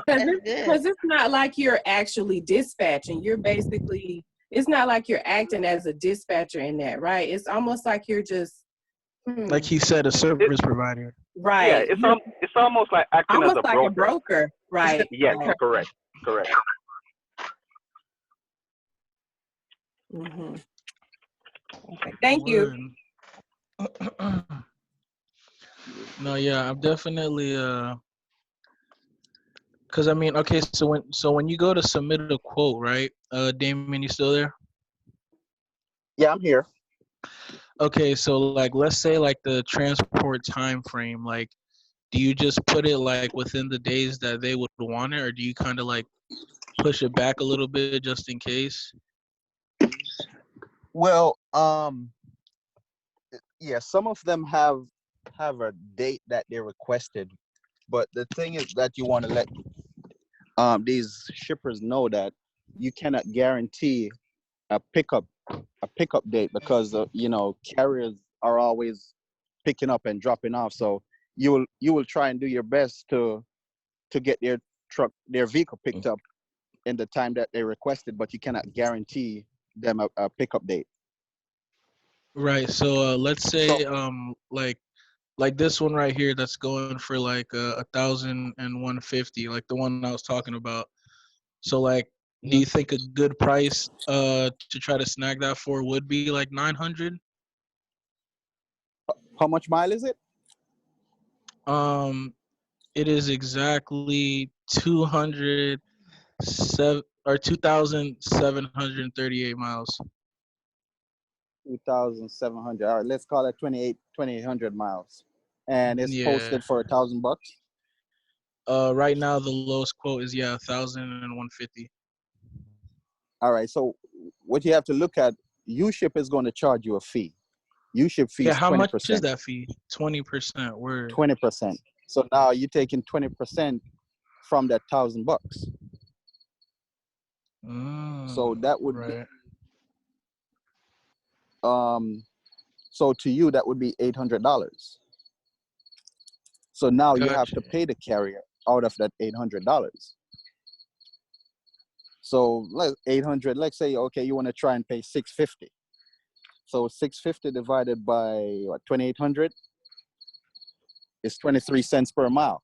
Speaker 2: That's good.
Speaker 10: Because it's not like you're actually dispatching. You're basically, it's not like you're acting as a dispatcher in that, right? It's almost like you're just
Speaker 9: like he said, a service provider.
Speaker 10: right.
Speaker 4: Yeah, it's almost like acting as
Speaker 10: Almost
Speaker 4: a
Speaker 10: like
Speaker 4: broker.
Speaker 10: a broker, right?
Speaker 4: Yes, correct.
Speaker 10: Mm-hmm. Okay. Thank you.
Speaker 9: No, yeah, I'm definitely because I mean, okay, so when you go to submit a quote, right? Damon, you still there?
Speaker 11: Yeah, I'm here.
Speaker 9: Okay, so like let's say like the transport time frame, like do you just put it like within the days that they would want it, or do you kind of like push it back a little bit just in case?
Speaker 11: Well, yeah, some of them have a date that they requested, but the thing is that you want to let these shippers know that you cannot guarantee a pickup date because carriers are always picking up and dropping off. So you will try and do your best to get their vehicle picked up in the time that they requested, but you cannot guarantee them a pickup date.
Speaker 9: Right. So let's say like this one right here that's going for like 1,150, like the one I was talking about. So like, do you think a good price to try to snag that for would be like 900?
Speaker 11: How much mile is it?
Speaker 9: It is exactly 2,738 miles.
Speaker 11: 2,700. All right, let's call it 2,800 miles, and it's
Speaker 9: Yeah.
Speaker 11: posted for $1,000.
Speaker 9: Right now the lowest quote is 1,150.
Speaker 11: All right, so what you have to look at, U-Ship is going to charge you a fee. U-Ship fee
Speaker 9: Yeah,
Speaker 11: is
Speaker 9: how
Speaker 11: 20%.
Speaker 9: much is that fee? 20%. Word.
Speaker 11: 20%. So now you're taking 20% from that $1,000. So that would
Speaker 9: right.
Speaker 11: so to you that would be $800. So now you have to pay the carrier out of that $800. So 800. Let's say okay, you want to try and pay $650. So 650 divided by what, 2,800 is 23 cents per mile.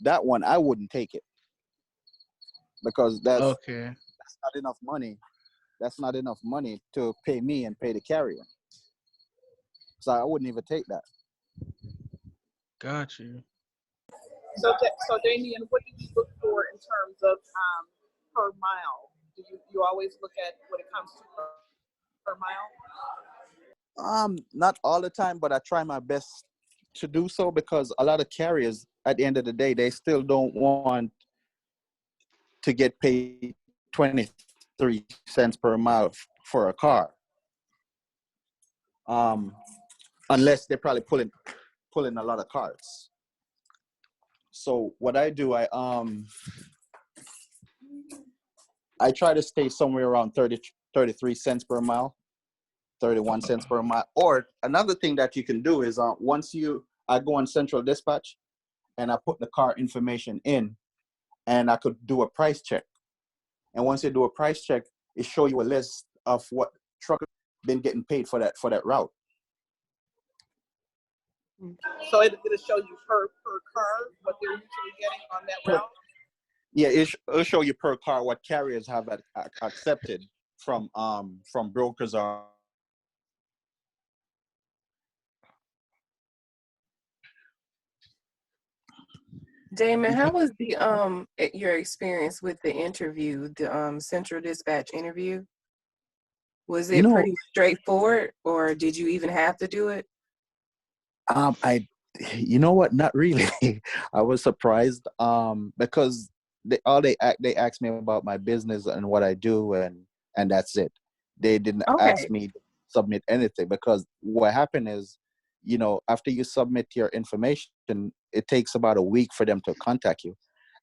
Speaker 11: That one I wouldn't take it because that's not enough money. That's not enough money to pay me and pay the carrier. So I wouldn't even take that.
Speaker 9: Got you.
Speaker 12: So Damien, what do you look for in terms of per mile? Do you always look at what it comes to per mile?
Speaker 11: Not all the time, but I try my best to do so because a lot of carriers, at the end of the day, they still don't want to get paid 23 cents per mile for a car. Unless they're probably pulling a lot of cars. So what I do, I try to stay somewhere around 33 cents per mile, 31 cents per mile. Or another thing that you can do is I go on Central Dispatch and I put the car information in and I could do a price check. And once you do a price check, it show you a list of what truck been getting paid for that route.
Speaker 12: So it'll show you per car what they're usually getting on that route?
Speaker 11: Yeah, it'll show you per car what carriers have accepted from brokers or.
Speaker 10: Damon, how was your experience with the interview, the Central Dispatch interview? Was it pretty straightforward, or did you even have to do it?
Speaker 11: You know what? Not really. I was surprised because they asked me about my business and what I do, and that's it. They didn't ask me to submit anything, because what happened is, after you submit your information, it takes about a week for them to contact you.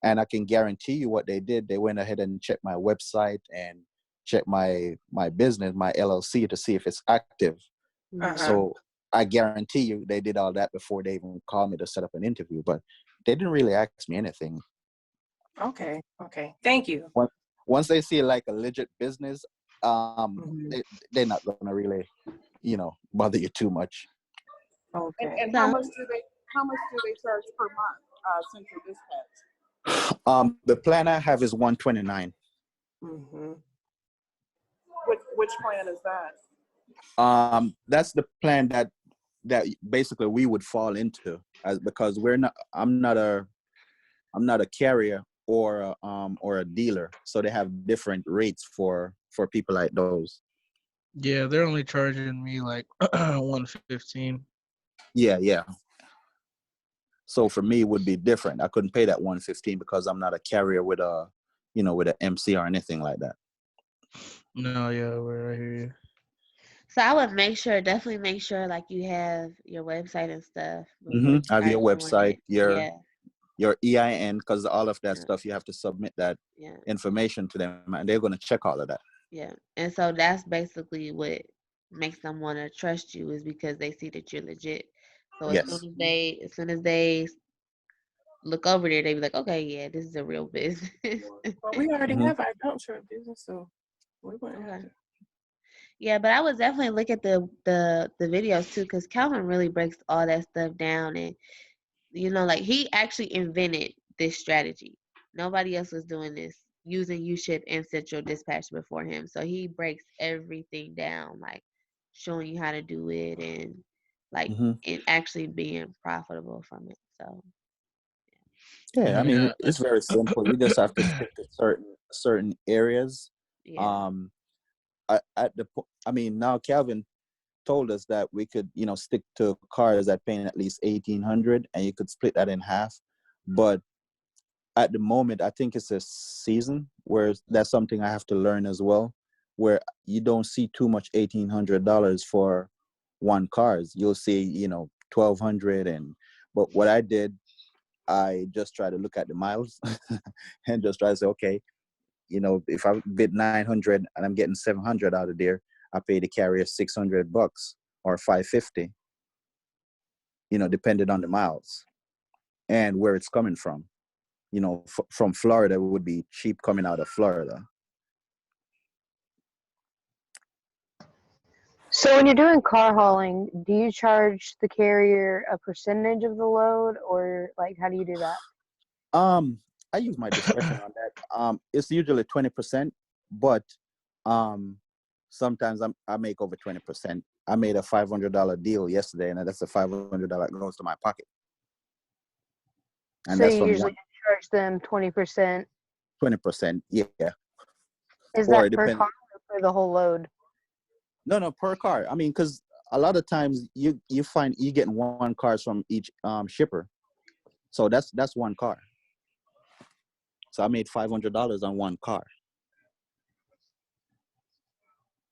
Speaker 11: And I can guarantee you what they did. They went ahead and checked my website and checked my business, my LLC, to see if it's active. So I guarantee you they did all that before they even called me to set up an interview, but they didn't really ask me anything.
Speaker 10: Okay. Thank you.
Speaker 11: Once they see like a legit business, they're not gonna really, bother you too much.
Speaker 12: Okay. And how much do they charge per month, Central Dispatch?
Speaker 11: The plan I have is $129.
Speaker 12: Which plan is that?
Speaker 11: That's the plan that basically we would fall into, because I'm not a carrier or a dealer, so they have different rates for people like those.
Speaker 9: Yeah, they're only charging me like $115.
Speaker 11: Yeah. So for me, it would be different. I couldn't pay that $115 because I'm not a carrier with a MC or anything like that.
Speaker 9: No, yeah, I hear you.
Speaker 2: So I would definitely make sure like you have your website and stuff.
Speaker 11: Have your website, your EIN, because all of that stuff, you have to submit that information to them, and they're going to check all of that.
Speaker 2: Yeah, and so that's basically what makes them want to trust you, is because they see that you're legit. So as soon as they look over there, they be like, okay, yeah, this is a real business.
Speaker 10: Well, we already have our dump truck business, so we wouldn't have to.
Speaker 2: Yeah, but I would definitely look at the videos too, because Calvin really breaks all that stuff down, and like he actually invented this strategy. Nobody else was doing this, using UShip and Central Dispatch before him. So he breaks everything down, like showing you how to do it, and like it actually being profitable from it. So
Speaker 11: yeah, I mean, it's very simple. You just have to stick to certain areas.
Speaker 2: Yeah.
Speaker 11: Now Calvin told us that we could, stick to cars that paying at least $1,800, and you could split that in half. But at the moment, I think it's a season where that's something I have to learn as well, where you don't see too much $1,800 for one cars. You'll see, $1,200, but what I did, I just try to look at the miles and just try to say, okay, if I bid 900 and I'm getting 700 out of there, I pay the carrier $600 or $550, depending on the miles and where it's coming from. From Florida, it would be cheap coming out of Florida.
Speaker 1: So when you're doing car hauling, do you charge the carrier a percentage of the load, or like how do you do that?
Speaker 11: I use my discretion on that. It's usually 20%, but sometimes I make over 20%. I made a $500 deal yesterday, and that's a $500 that goes to my pocket. And
Speaker 1: so
Speaker 11: that's
Speaker 1: you usually charge them 20%.
Speaker 11: 20%, yeah.
Speaker 1: Is that per car or for the whole load?
Speaker 11: No, per car. I mean, because a lot of times you find you getting one car from each shipper, so that's one car. So I made $500 on one car,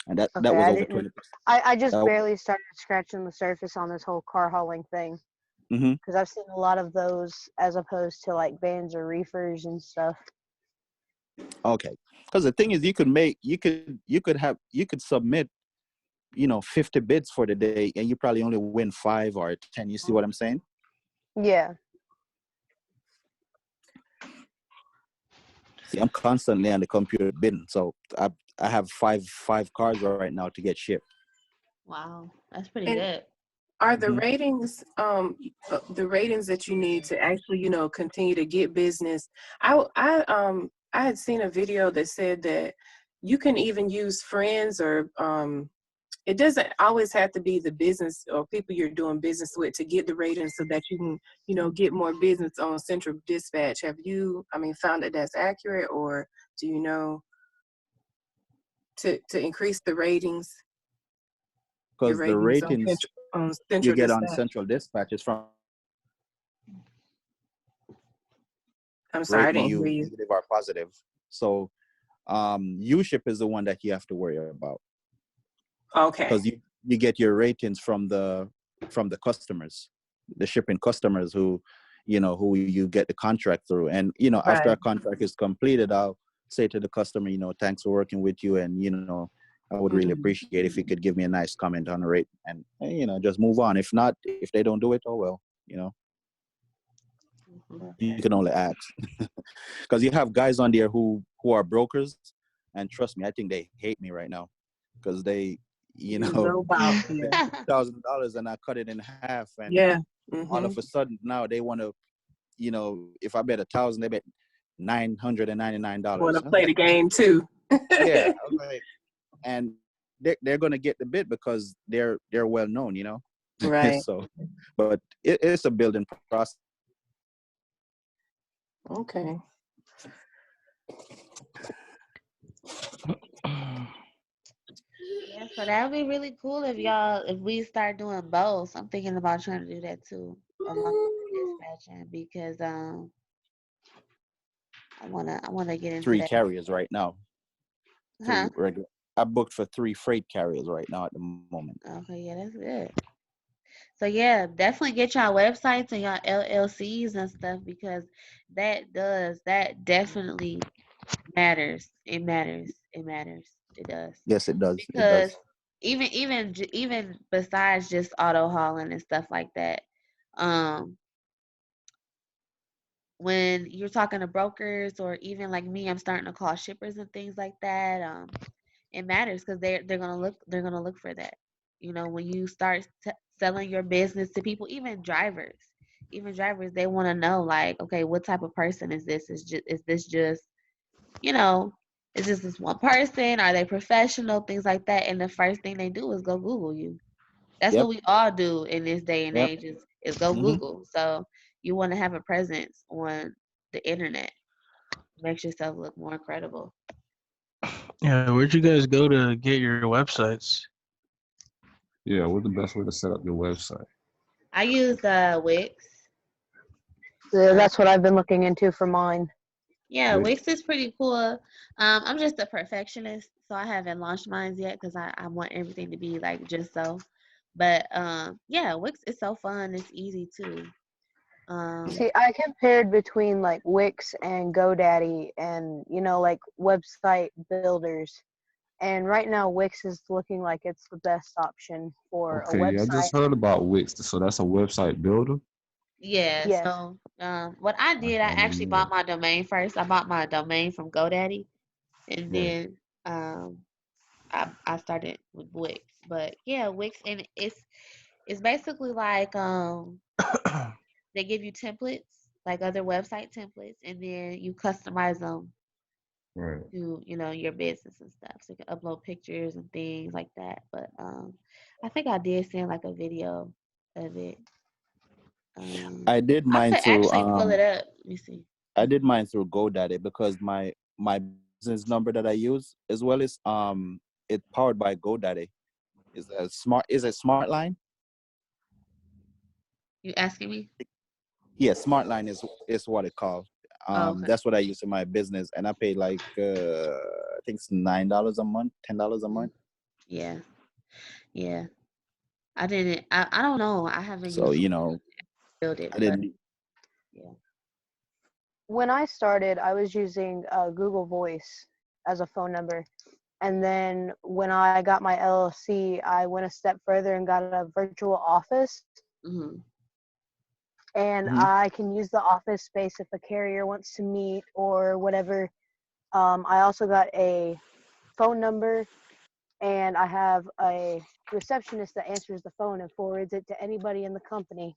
Speaker 11: and that was over 20%.
Speaker 1: I just barely started scratching the surface on this whole car hauling thing, because I've seen a lot of those as opposed to like vans or reefers and stuff.
Speaker 11: Okay, because the thing is, you could submit 50 bids for the day, and you probably only win 5 or 10. You see what I'm saying?
Speaker 1: Yeah.
Speaker 11: See, I'm constantly on the computer bidding, so I have five cars right now to get shipped.
Speaker 2: Wow, that's pretty good.
Speaker 10: Are the ratings the ratings that you need to actually continue to get business? I had seen a video that said that you can even use friends or it doesn't always have to be the business or people you're doing business with to get the ratings so that you can, get more business on Central Dispatch. Have you, found that that's accurate, or do you know to increase the ratings? Your
Speaker 11: Because the ratings
Speaker 10: on
Speaker 11: you
Speaker 10: Central
Speaker 11: get on
Speaker 10: Dispatch.
Speaker 11: Central Dispatch is from
Speaker 10: I'm sorry, I
Speaker 11: rating
Speaker 10: didn't
Speaker 11: you
Speaker 10: hear you.
Speaker 11: negative or positive. So U-ship is the one that you have to worry about.
Speaker 10: Okay.
Speaker 11: Because you get your ratings from the customers, the shipping customers who you get the contract through. And after a contract is completed, I'll say to the customer, thanks for working with you, and I would really appreciate if you could give me a nice comment on the rate, and just move on. If not, if they don't do it, oh well, you can only ask. Because you have guys on there who are brokers, and trust me, I think they hate me right now because they $1,000 and I cut it in half, and all of a sudden now they want to, if I bet 1,000, they bet $999.
Speaker 10: Want to play the game too?
Speaker 11: Yeah, like, and they're gonna get the bid because they're well known,
Speaker 10: Right.
Speaker 11: So, but it's a building process.
Speaker 10: Okay.
Speaker 2: Yeah, so that would be really cool if we start doing both. I'm thinking about trying to do that too, along with the dispatching, because I wanna get into
Speaker 11: 3
Speaker 2: that.
Speaker 11: carriers right now.
Speaker 2: Huh?
Speaker 11: I booked for 3 freight carriers right now at the moment.
Speaker 2: Okay, yeah, that's good. So yeah, definitely get y'all websites and y'all LLCs and stuff, because that definitely matters. It matters. It matters. It does.
Speaker 11: Yes, it does.
Speaker 2: Because even besides just auto hauling and stuff like that, when you're talking to brokers, or even like me, I'm starting to call shippers and things like that. It matters because they're gonna look for that. When you start selling your business to people, even drivers, they want to know, like, okay, what type of person is this? Is this just is this one person? Are they professional? Things like that. And the first thing they do is go Google you. That's what we all do in this day and age is go Google. So you want to have a presence on the internet. Makes yourself look more credible.
Speaker 9: Yeah, where'd you guys go to get your websites?
Speaker 13: Yeah, what's the best way to set up your website?
Speaker 2: I use Wix.
Speaker 1: That's what I've been looking into for mine.
Speaker 2: Yeah, Wix is pretty cool. I'm just a perfectionist, so I haven't launched mine yet because I want everything to be like just so. But yeah, Wix is so fun. It's easy too.
Speaker 1: See, I compared between like Wix and GoDaddy and, like website builders. And right now, Wix is looking like it's the best option for a
Speaker 13: Okay, I
Speaker 1: website.
Speaker 13: just heard about Wix. So that's a website builder?
Speaker 2: Yeah,
Speaker 1: Yes.
Speaker 2: so what I did, I actually bought my domain first. I bought my domain from GoDaddy, and then I started with Wix. But yeah, Wix, and it's basically like they give you templates, like other website templates, and then you customize them to your business and stuff. So you can upload pictures and things like that. But I think I did send like a video of it.
Speaker 11: I did mine
Speaker 2: I could
Speaker 11: through
Speaker 2: actually pull it up. Let me see.
Speaker 11: I did mine through GoDaddy because my business number that I use as well is it's powered by GoDaddy. Is a smart line?
Speaker 2: You asking me?
Speaker 11: Yeah, smart line is what it called.
Speaker 2: Okay.
Speaker 11: That's what I use in my business, and I pay like I think it's $9 a month, $10 a month.
Speaker 2: Yeah. Yeah. I didn't I don't know. I haven't
Speaker 11: So
Speaker 2: used build it,
Speaker 11: I
Speaker 2: but
Speaker 11: didn't.
Speaker 2: yeah.
Speaker 1: When I started, I was using Google Voice as a phone number. And then when I got my LLC, I went a step further and got a virtual office. And I can use the office space if a carrier wants to meet or whatever. I also got a phone number, and I have a receptionist that answers the phone and forwards it to anybody in the company.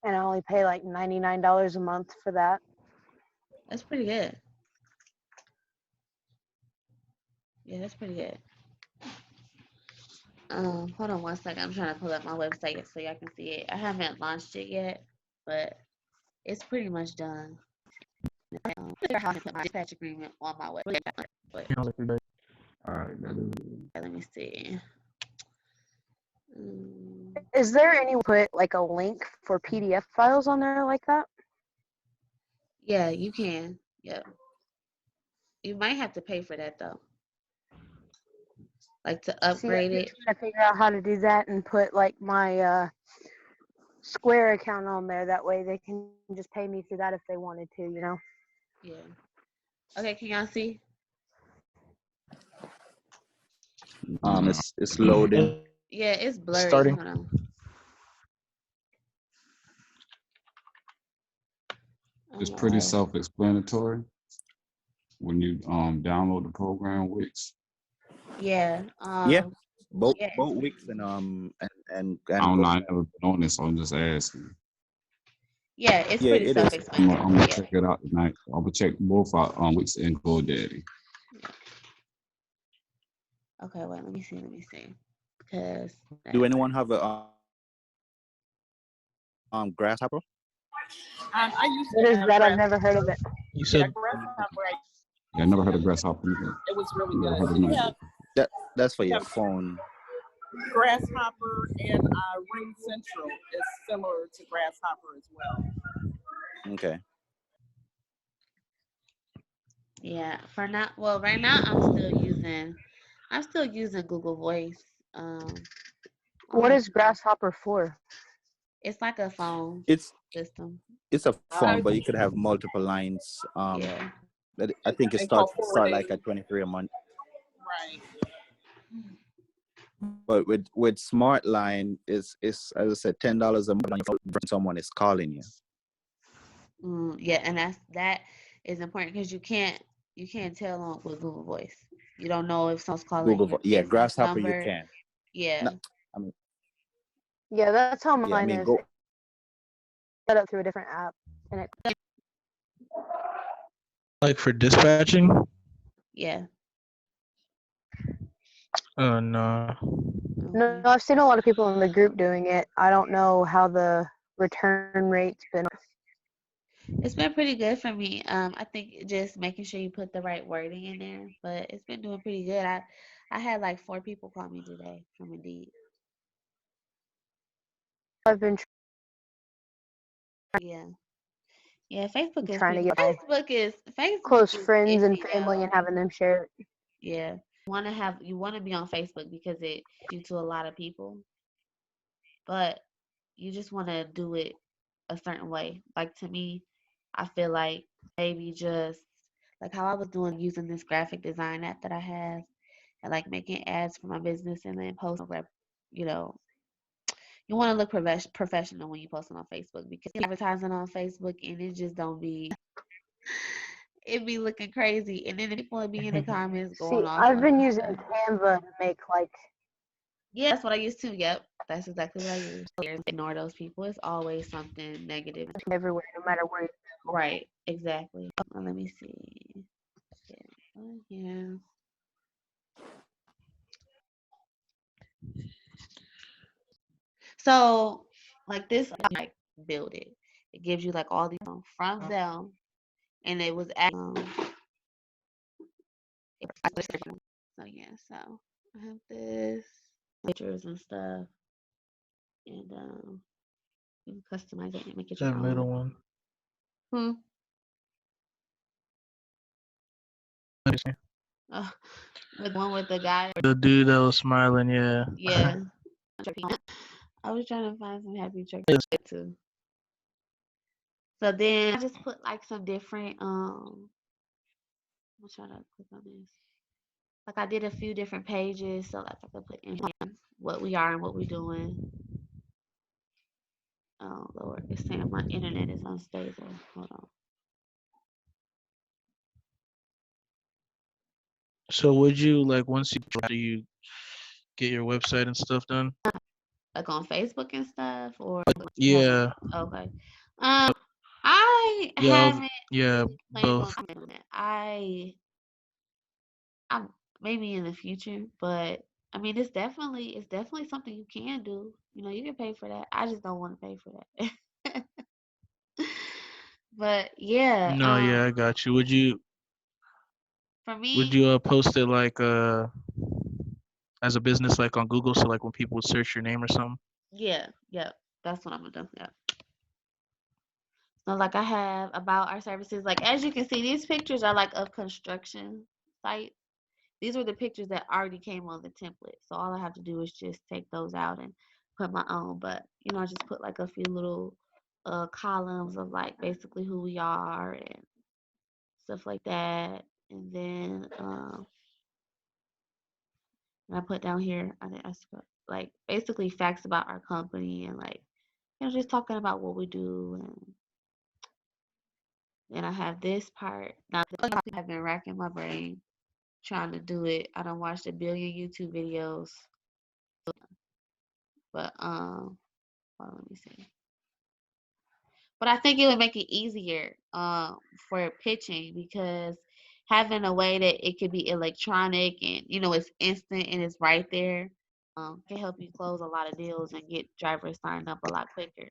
Speaker 1: And I only pay like $99 a month for that.
Speaker 2: That's pretty good. Yeah, that's pretty good. Hold on one second. I'm trying to pull up my website so y'all can see it. I haven't launched it yet, but it's pretty much done. Figure out how to put my dispatch agreement on my website. But
Speaker 13: All right, that is.
Speaker 2: let me see.
Speaker 1: Is there any put like a link for PDF files on there like that?
Speaker 2: Yeah, you can. Yep. You might have to pay for that though. Like to upgrade it.
Speaker 1: Trying to figure out how to do that and put like my Square account on there. That way they can just pay me through that if they wanted to, you know?
Speaker 2: Yeah. Okay, can y'all see?
Speaker 11: It's loading.
Speaker 2: Yeah, it's blurry.
Speaker 6: Starting.
Speaker 2: Hold on.
Speaker 13: It's pretty self-explanatory when you download the program Wix.
Speaker 2: Yeah.
Speaker 11: Yeah, both
Speaker 2: yeah,
Speaker 11: Wix and
Speaker 13: I don't know. I never been on this, so I'm just asking.
Speaker 2: Yeah, it's
Speaker 11: Yeah,
Speaker 2: pretty
Speaker 11: it is.
Speaker 2: self-explanatory.
Speaker 13: I'm gonna check it out tonight. I'm gonna check both out on Wix and GoDaddy.
Speaker 2: Okay, wait, let me see. Because
Speaker 11: Do anyone have a Grasshopper?
Speaker 12: I used
Speaker 1: What
Speaker 12: to
Speaker 1: is
Speaker 12: have
Speaker 1: that? I've never heard of it.
Speaker 6: You
Speaker 12: Yeah,
Speaker 6: said
Speaker 12: Grasshopper.
Speaker 13: Yeah, I never heard of Grasshopper either.
Speaker 12: It was really
Speaker 13: Never heard of
Speaker 12: good.
Speaker 13: none of
Speaker 12: Yeah,
Speaker 13: it.
Speaker 11: That's for
Speaker 12: Yeah.
Speaker 11: your phone.
Speaker 12: Grasshopper and Ring Central is similar to Grasshopper as well.
Speaker 11: Okay.
Speaker 2: yeah, for now, well, right now I'm still using Google Voice.
Speaker 1: What is Grasshopper for?
Speaker 2: It's like a phone
Speaker 11: It's
Speaker 2: system.
Speaker 11: a phone, but you could have multiple lines.
Speaker 2: Yeah.
Speaker 11: I think it
Speaker 12: They call
Speaker 11: start like
Speaker 12: forwarding.
Speaker 11: at 23 a month.
Speaker 12: Right.
Speaker 11: But with Smart Line, it's as I said, $10 a month when someone is calling you.
Speaker 2: Yeah, and that is important because you can't tell on with Google Voice. You don't know if someone's calling your
Speaker 11: Yeah,
Speaker 2: business
Speaker 11: Grasshopper you
Speaker 2: number.
Speaker 11: can.
Speaker 2: Yeah.
Speaker 11: No, I mean,
Speaker 1: Yeah, that's how
Speaker 11: yeah, I
Speaker 1: mine
Speaker 11: mean,
Speaker 1: is.
Speaker 11: go.
Speaker 1: It's set up through a different app, and it.
Speaker 9: Like for dispatching?
Speaker 2: Yeah.
Speaker 9: Oh no.
Speaker 1: No, I've seen a lot of people in the group doing it. I don't know how the return rate's been.
Speaker 2: It's been pretty good for me. I think just making sure you put the right wording in there, but it's been doing pretty good. I had like 4 people call me today from Indeed.
Speaker 1: I've been
Speaker 2: Yeah. Yeah, Facebook is
Speaker 1: trying to
Speaker 2: pretty.
Speaker 1: get
Speaker 2: Facebook
Speaker 1: close
Speaker 2: is
Speaker 1: friends and
Speaker 2: iffy
Speaker 1: family
Speaker 2: though.
Speaker 1: and having them share it.
Speaker 2: Yeah. You want to be on Facebook because it you to a lot of people, but you just want to do it a certain way. Like to me, I feel like maybe just like how I was doing using this graphic design app that I have and like making ads for my business and then post you know, you want to look professional when you post it on Facebook because advertising on Facebook and it just don't be it be looking crazy and then the people would be in the comments going
Speaker 1: See,
Speaker 2: off
Speaker 1: I've
Speaker 2: on
Speaker 1: been
Speaker 2: you.
Speaker 1: using Canva to make like.
Speaker 2: Yeah, that's what I used to. Yep, that's exactly what I use. Ignore those people. It's always something negative.
Speaker 1: Everywhere, no matter where.
Speaker 2: Right, exactly. Well, let me see. Yeah. So, like this, like build it. It gives you like all these from them, and it was so yeah. So I have this pictures and stuff, and you can customize it and make it your
Speaker 9: That middle
Speaker 2: own.
Speaker 9: one.
Speaker 2: The one with the guy.
Speaker 9: The dude that was smiling, yeah.
Speaker 2: Yeah. I was trying to find some happy truck too. So then I just put like some different I'm gonna try to click on this. Like I did a few different pages so like I could put in what we are and what we're doing. Oh Lord, it's saying my internet is unstable. Hold on.
Speaker 9: So would you like once you get your website and stuff done?
Speaker 2: Like on Facebook and stuff or
Speaker 9: Yeah.
Speaker 2: Okay. I haven't
Speaker 9: yeah,
Speaker 2: planned
Speaker 9: both.
Speaker 2: on that. I'm maybe in the future, but I mean, it's definitely something you can do. You know, you can pay for that. I just don't want to pay for that. But yeah,
Speaker 9: No, yeah, I got you.
Speaker 2: for
Speaker 9: Would
Speaker 2: me,
Speaker 9: you post it like as a business like on Google, so like when people would search your name or something?
Speaker 2: yeah, yeah, that's what I'm gonna do. Yeah. So like I have about our services. Like as you can see, these pictures are like of construction sites. These were the pictures that already came on the template. So all I have to do is just take those out and put my own. But you know, I just put like a few little columns of like basically who we are and stuff like that. And then and I put down here, I think I put like basically facts about our company and like you know just talking about what we do. And then I have this part. Now I've been racking my brain trying to do it. I don't watch a billion YouTube videos, but hold on, let me see. But I think it would make it easier for pitching because having a way that it could be electronic and you know it's instant and it's right there can help you close a lot of deals and get drivers signed up a lot quicker.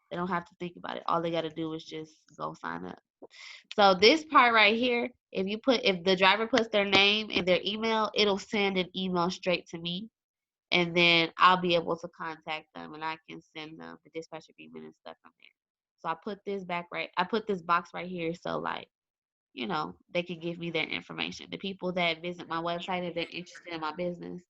Speaker 2: They don't have to think about it. All they got to do is just go sign up. So this part right here, if the driver puts their name and their email, it'll send an email straight to me, and then I'll be able to contact them and I can send them the dispatch agreement and stuff from there. So I put this box right here so like, you know, they can give me their information. The people that visit my website if they're interested in my business,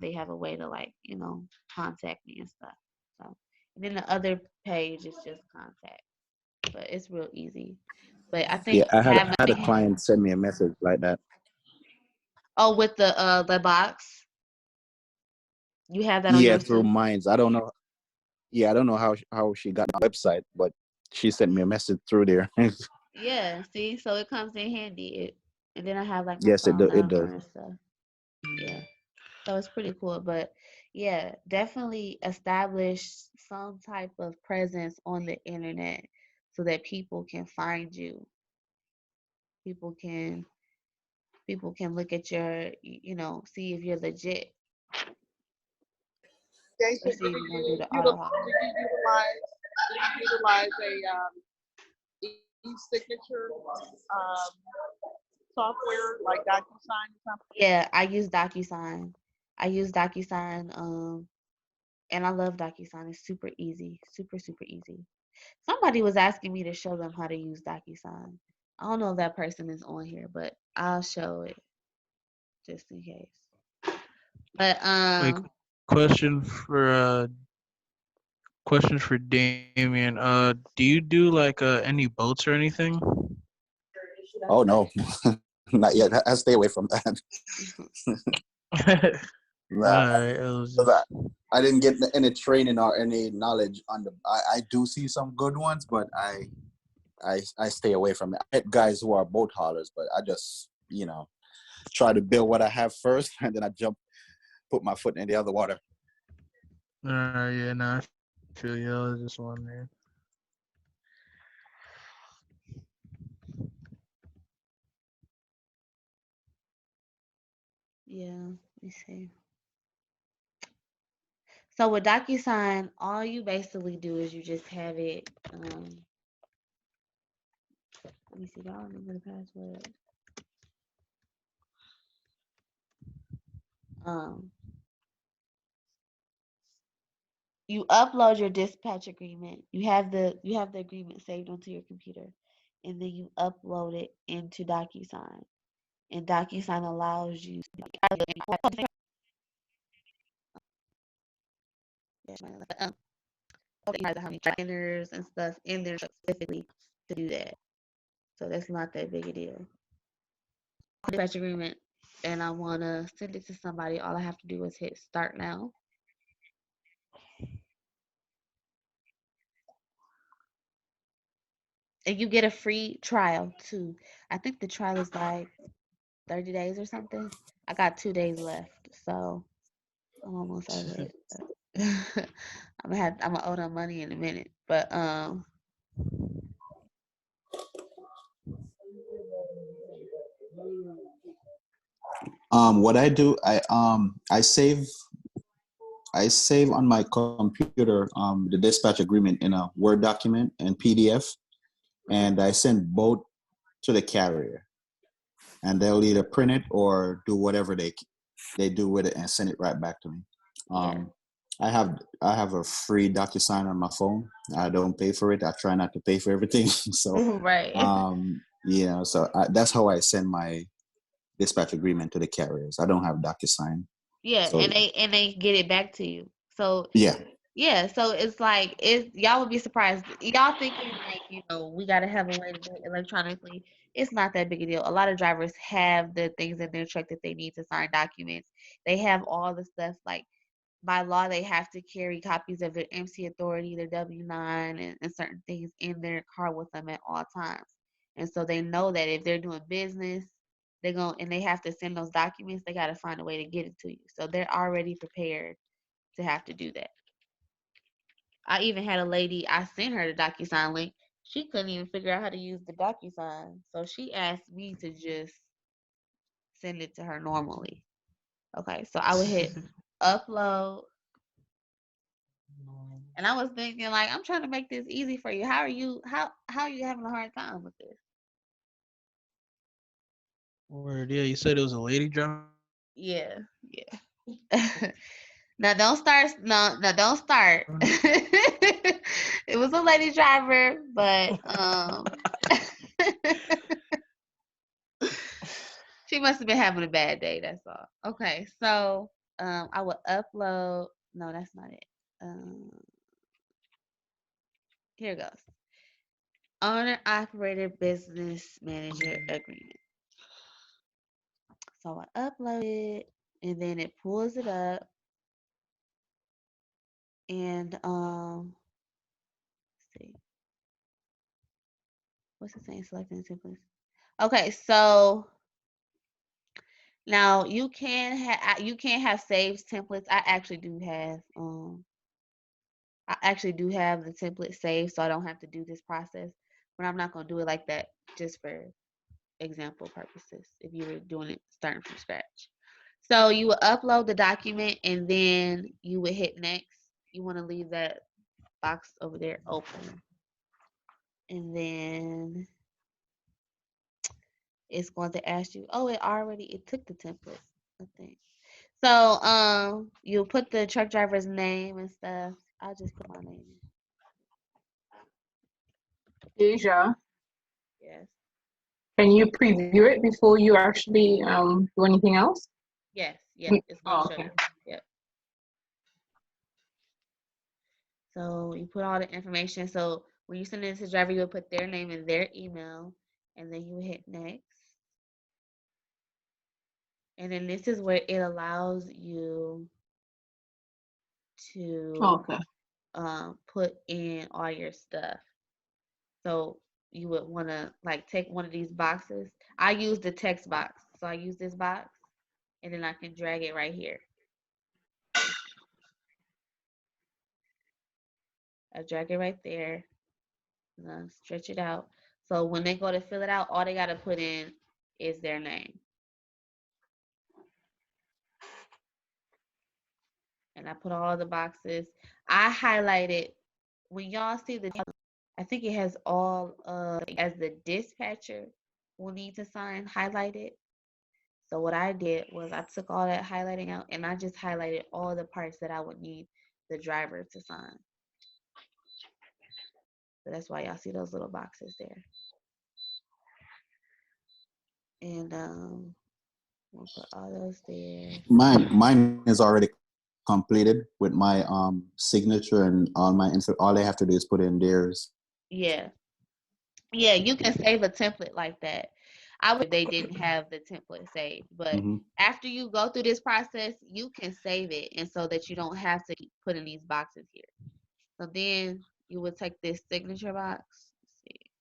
Speaker 2: they have a way to like, you know, contact me and stuff. So and then the other page is just contact. But it's real easy. But I
Speaker 11: Yeah,
Speaker 2: think
Speaker 11: I had a client send me a message like that.
Speaker 2: oh, with the box, you have that on
Speaker 11: Yeah,
Speaker 2: yours
Speaker 11: through
Speaker 2: too.
Speaker 11: Minds. I don't know. Yeah, I don't know how she got the website, but she sent me a message through there.
Speaker 2: Yeah, see, so it comes in handy. And then I have like my
Speaker 11: Yes,
Speaker 2: phone
Speaker 11: it
Speaker 2: number
Speaker 11: does.
Speaker 2: and stuff. Yeah, so it's pretty cool. But yeah, definitely establish some type of presence on the internet so that people can find you. People can people can look at your, you know, see if you're legit,
Speaker 12: Jason,
Speaker 2: especially if you're gonna do the auto haul.
Speaker 12: do you utilize a e-signature software like DocuSign or something?
Speaker 2: Yeah, I use DocuSign. I use DocuSign, and I love DocuSign. It's super easy, super, super easy. Somebody was asking me to show them how to use DocuSign. I don't know if that person is on here, but I'll show it just in case. But
Speaker 9: Like question for Damien. Do you do like any boats or anything?
Speaker 11: Oh no, not yet. I stay away from that. Nah,
Speaker 9: Alright, it was
Speaker 11: 'cause
Speaker 9: just
Speaker 11: I didn't get any training or any knowledge on the. I do see some good ones, but I stay away from it. I get guys who are boat haulers, but I just try to build what I have first, and then I put my foot in the other water.
Speaker 9: yeah, nah, I feel you. I was just wondering.
Speaker 2: yeah, let me see. So with DocuSign, all you basically do is you just have it. Let me see. Do I remember the password? Um, you upload your dispatch agreement. You have the agreement saved onto your computer, and then you upload it into DocuSign. And DocuSign allows you how many trainers and stuff in there specifically to do that. So that's not that big a deal. Dispatch agreement, and I want to send it to somebody. All I have to do is hit start now. And you get a free trial too. I think the trial is like 30 days or something. I got 2 days left, so I'm almost over it. I'm gonna owe them money in a minute. But
Speaker 11: What I do, I save on my computer the dispatch agreement in a Word document and PDF, and I send both to the carrier, and they'll either print it or do whatever they do with it and send it right back to me. I have a free DocuSign on my phone. I don't pay for it. I try not to pay for everything. So
Speaker 2: Right.
Speaker 11: so that's how I send my dispatch agreement to the carriers. I don't have DocuSign.
Speaker 2: Yeah,
Speaker 11: So
Speaker 2: and they get it back to you. So
Speaker 11: yeah.
Speaker 2: so it's like y'all would be surprised. Y'all thinking like, we gotta have a way to do it electronically. It's not that big a deal. A lot of drivers have the things in their truck that they need to sign documents. They have all the stuff, like by law they have to carry copies of their MC authority, their W-9, and certain things in their car with them at all times. And so they know that if they're doing business, they have to send those documents, they got to find a way to get it to you. So they're already prepared to have to do that. I even had a lady, I sent her the DocuSign link. She couldn't even figure out how to use the DocuSign. So she asked me to just send it to her normally. Okay, so I would hit upload. And I was thinking, like, I'm trying to make this easy for you. How are you having a hard time with this?
Speaker 9: Word, yeah, you said it was a lady driver?
Speaker 2: Yeah. Now don't start. No, don't start. It was a lady driver, but she must have been having a bad day. That's all. Okay, so I would upload. No, that's not it. Here it goes. Owner operator business manager agreement. So I upload it, and then it pulls it up, and let's see. What's it saying? Selecting templates. Okay, so now you can have saved templates. I actually do have the template saved, so I don't have to do this process. But I'm not gonna do it like that, just for example purposes. If you were doing it starting from scratch, so you would upload the document, and then you would hit next. You want to leave that box over there open, and then it's going to ask you, oh, it took the template, I think. So you'll put the truck driver's name and stuff. I'll just put my name in.
Speaker 7: Deja,
Speaker 2: Yes.
Speaker 7: can you preview it before you actually do anything else?
Speaker 2: Yes, it's going to show you. Yep. So you put all the information. So when you send it to the driver, you'll put their name and their email, and then you hit next. And then this is where it allows you to put in all your stuff. So you would want to take one of these boxes. I use the text box. So I use this box, and then I can drag it right here. I drag it right there, and I stretch it out. So when they go to fill it out, all they got to put in is their name. And I put all the boxes. I highlighted, when y'all see I think it has all as the dispatcher will need to sign highlighted. So what I did was I took all that highlighting out, and I just highlighted all the parts that I would need the driver to sign. So that's why y'all see those little boxes there. And we'll put all those there.
Speaker 11: Mine is already completed with my signature and all my info. All they have to do is put in theirs.
Speaker 2: Yeah, you can save a template like that. I would they didn't have the template saved, but after you go through this process, you can save it, and so that you don't have to put in these boxes here. So then you would take this signature box. Let's see.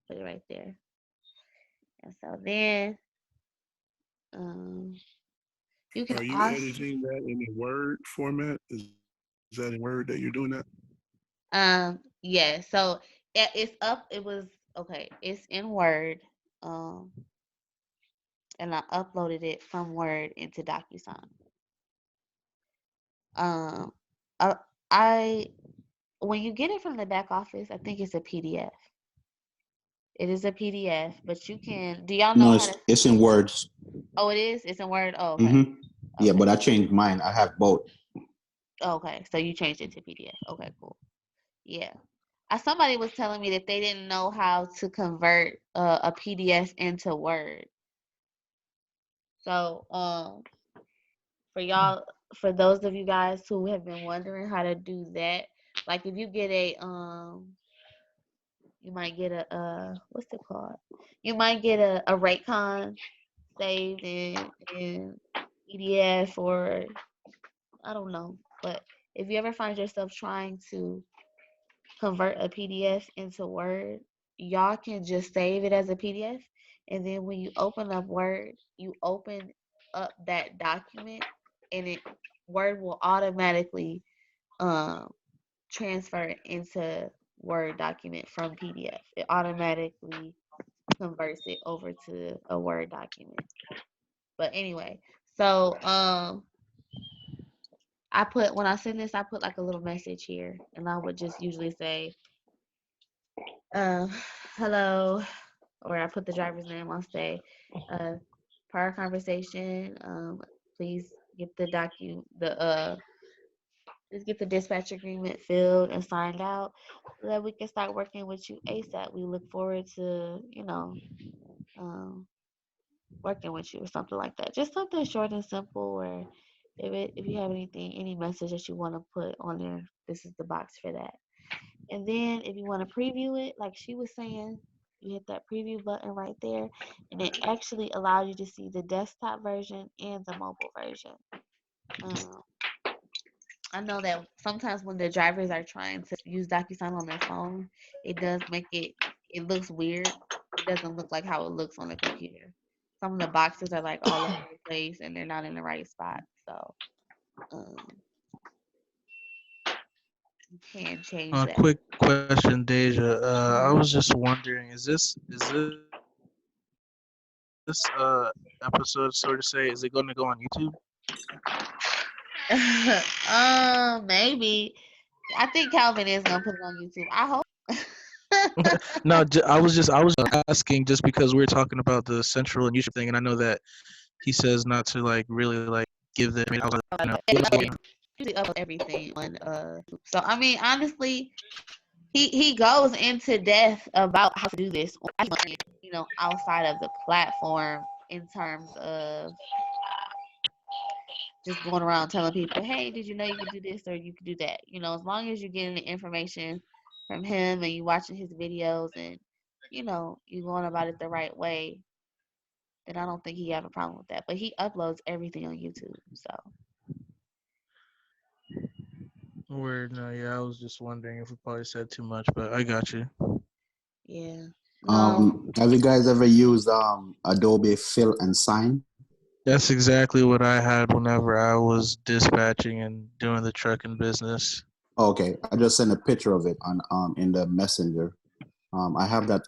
Speaker 2: Put it right there. And so then you can
Speaker 14: Are you editing that in a Word format? Is that in Word that you're doing that?
Speaker 2: Yeah, so it's up. It was okay. It's in Word, um, and I uploaded it from Word into DocuSign. Um, I, I when you get it from the back office, I think it's a PDF. It is a PDF, but you can. Do y'all know
Speaker 15: No,
Speaker 2: how to?
Speaker 15: it's in words.
Speaker 2: Oh, it is. It's in Word. Oh, okay.
Speaker 15: Mm-hmm. Yeah, but I changed mine. I have both.
Speaker 2: Okay, so you changed it to PDF. Okay, cool. Yeah. Somebody was telling me that they didn't know how to convert a PDF into Word. So, for y'all, for those of you guys who have been wondering how to do that, like if you get you might get what's it called? You might get a Raycon saved in PDF or I don't know. But if you ever find yourself trying to convert a PDF into Word, y'all can just save it as a PDF. And then when you open up Word, you open up that document and Word will automatically transfer it into Word document from PDF. It automatically converts it over to a Word document. But anyway, so when I send this, I put like a little message here, and I would just usually say, hello, or I put the driver's name. I'll say, prior conversation. Please get just get the dispatch agreement filled and signed out so that we can start working with you ASAP. We look forward to, working with you or something like that. Just something short and simple. Or if you have any message that you want to put on there, this is the box for that. And then if you want to preview it, like she was saying, you hit that preview button right there, and it actually allows you to see the desktop version and the mobile version. I know that sometimes when the drivers are trying to use DocuSign on their phone, it does make it looks weird. It doesn't look like how it looks on the computer. Some of the boxes are like all over the place and they're not in the right spot. So you can change that.
Speaker 9: Quick question, Deja. I was just wondering, is this episode, so to say, is it going to go on YouTube?
Speaker 2: Maybe. I think Calvin is gonna put it on YouTube. I hope.
Speaker 9: No, I was asking just because we were talking about the central and YouTube thing, and I know that he says not to like really like give the.
Speaker 2: Usually upload everything on So I mean, honestly, he goes into depth about how to do this. Outside of the platform in terms of just going around telling people, hey, did you know you could do this or you could do that? As long as you're getting the information from him and you watching his videos and, you going about it the right way, then I don't think he have a problem with that. But he uploads everything on YouTube, so.
Speaker 9: Word, no, yeah, I was just wondering if we probably said too much, but I got you.
Speaker 2: Yeah. No.
Speaker 15: Have you guys ever used Adobe Fill and Sign?
Speaker 9: That's exactly what I had whenever I was dispatching and doing the trucking business.
Speaker 15: Okay, I just sent a picture of it on in the messenger. I have that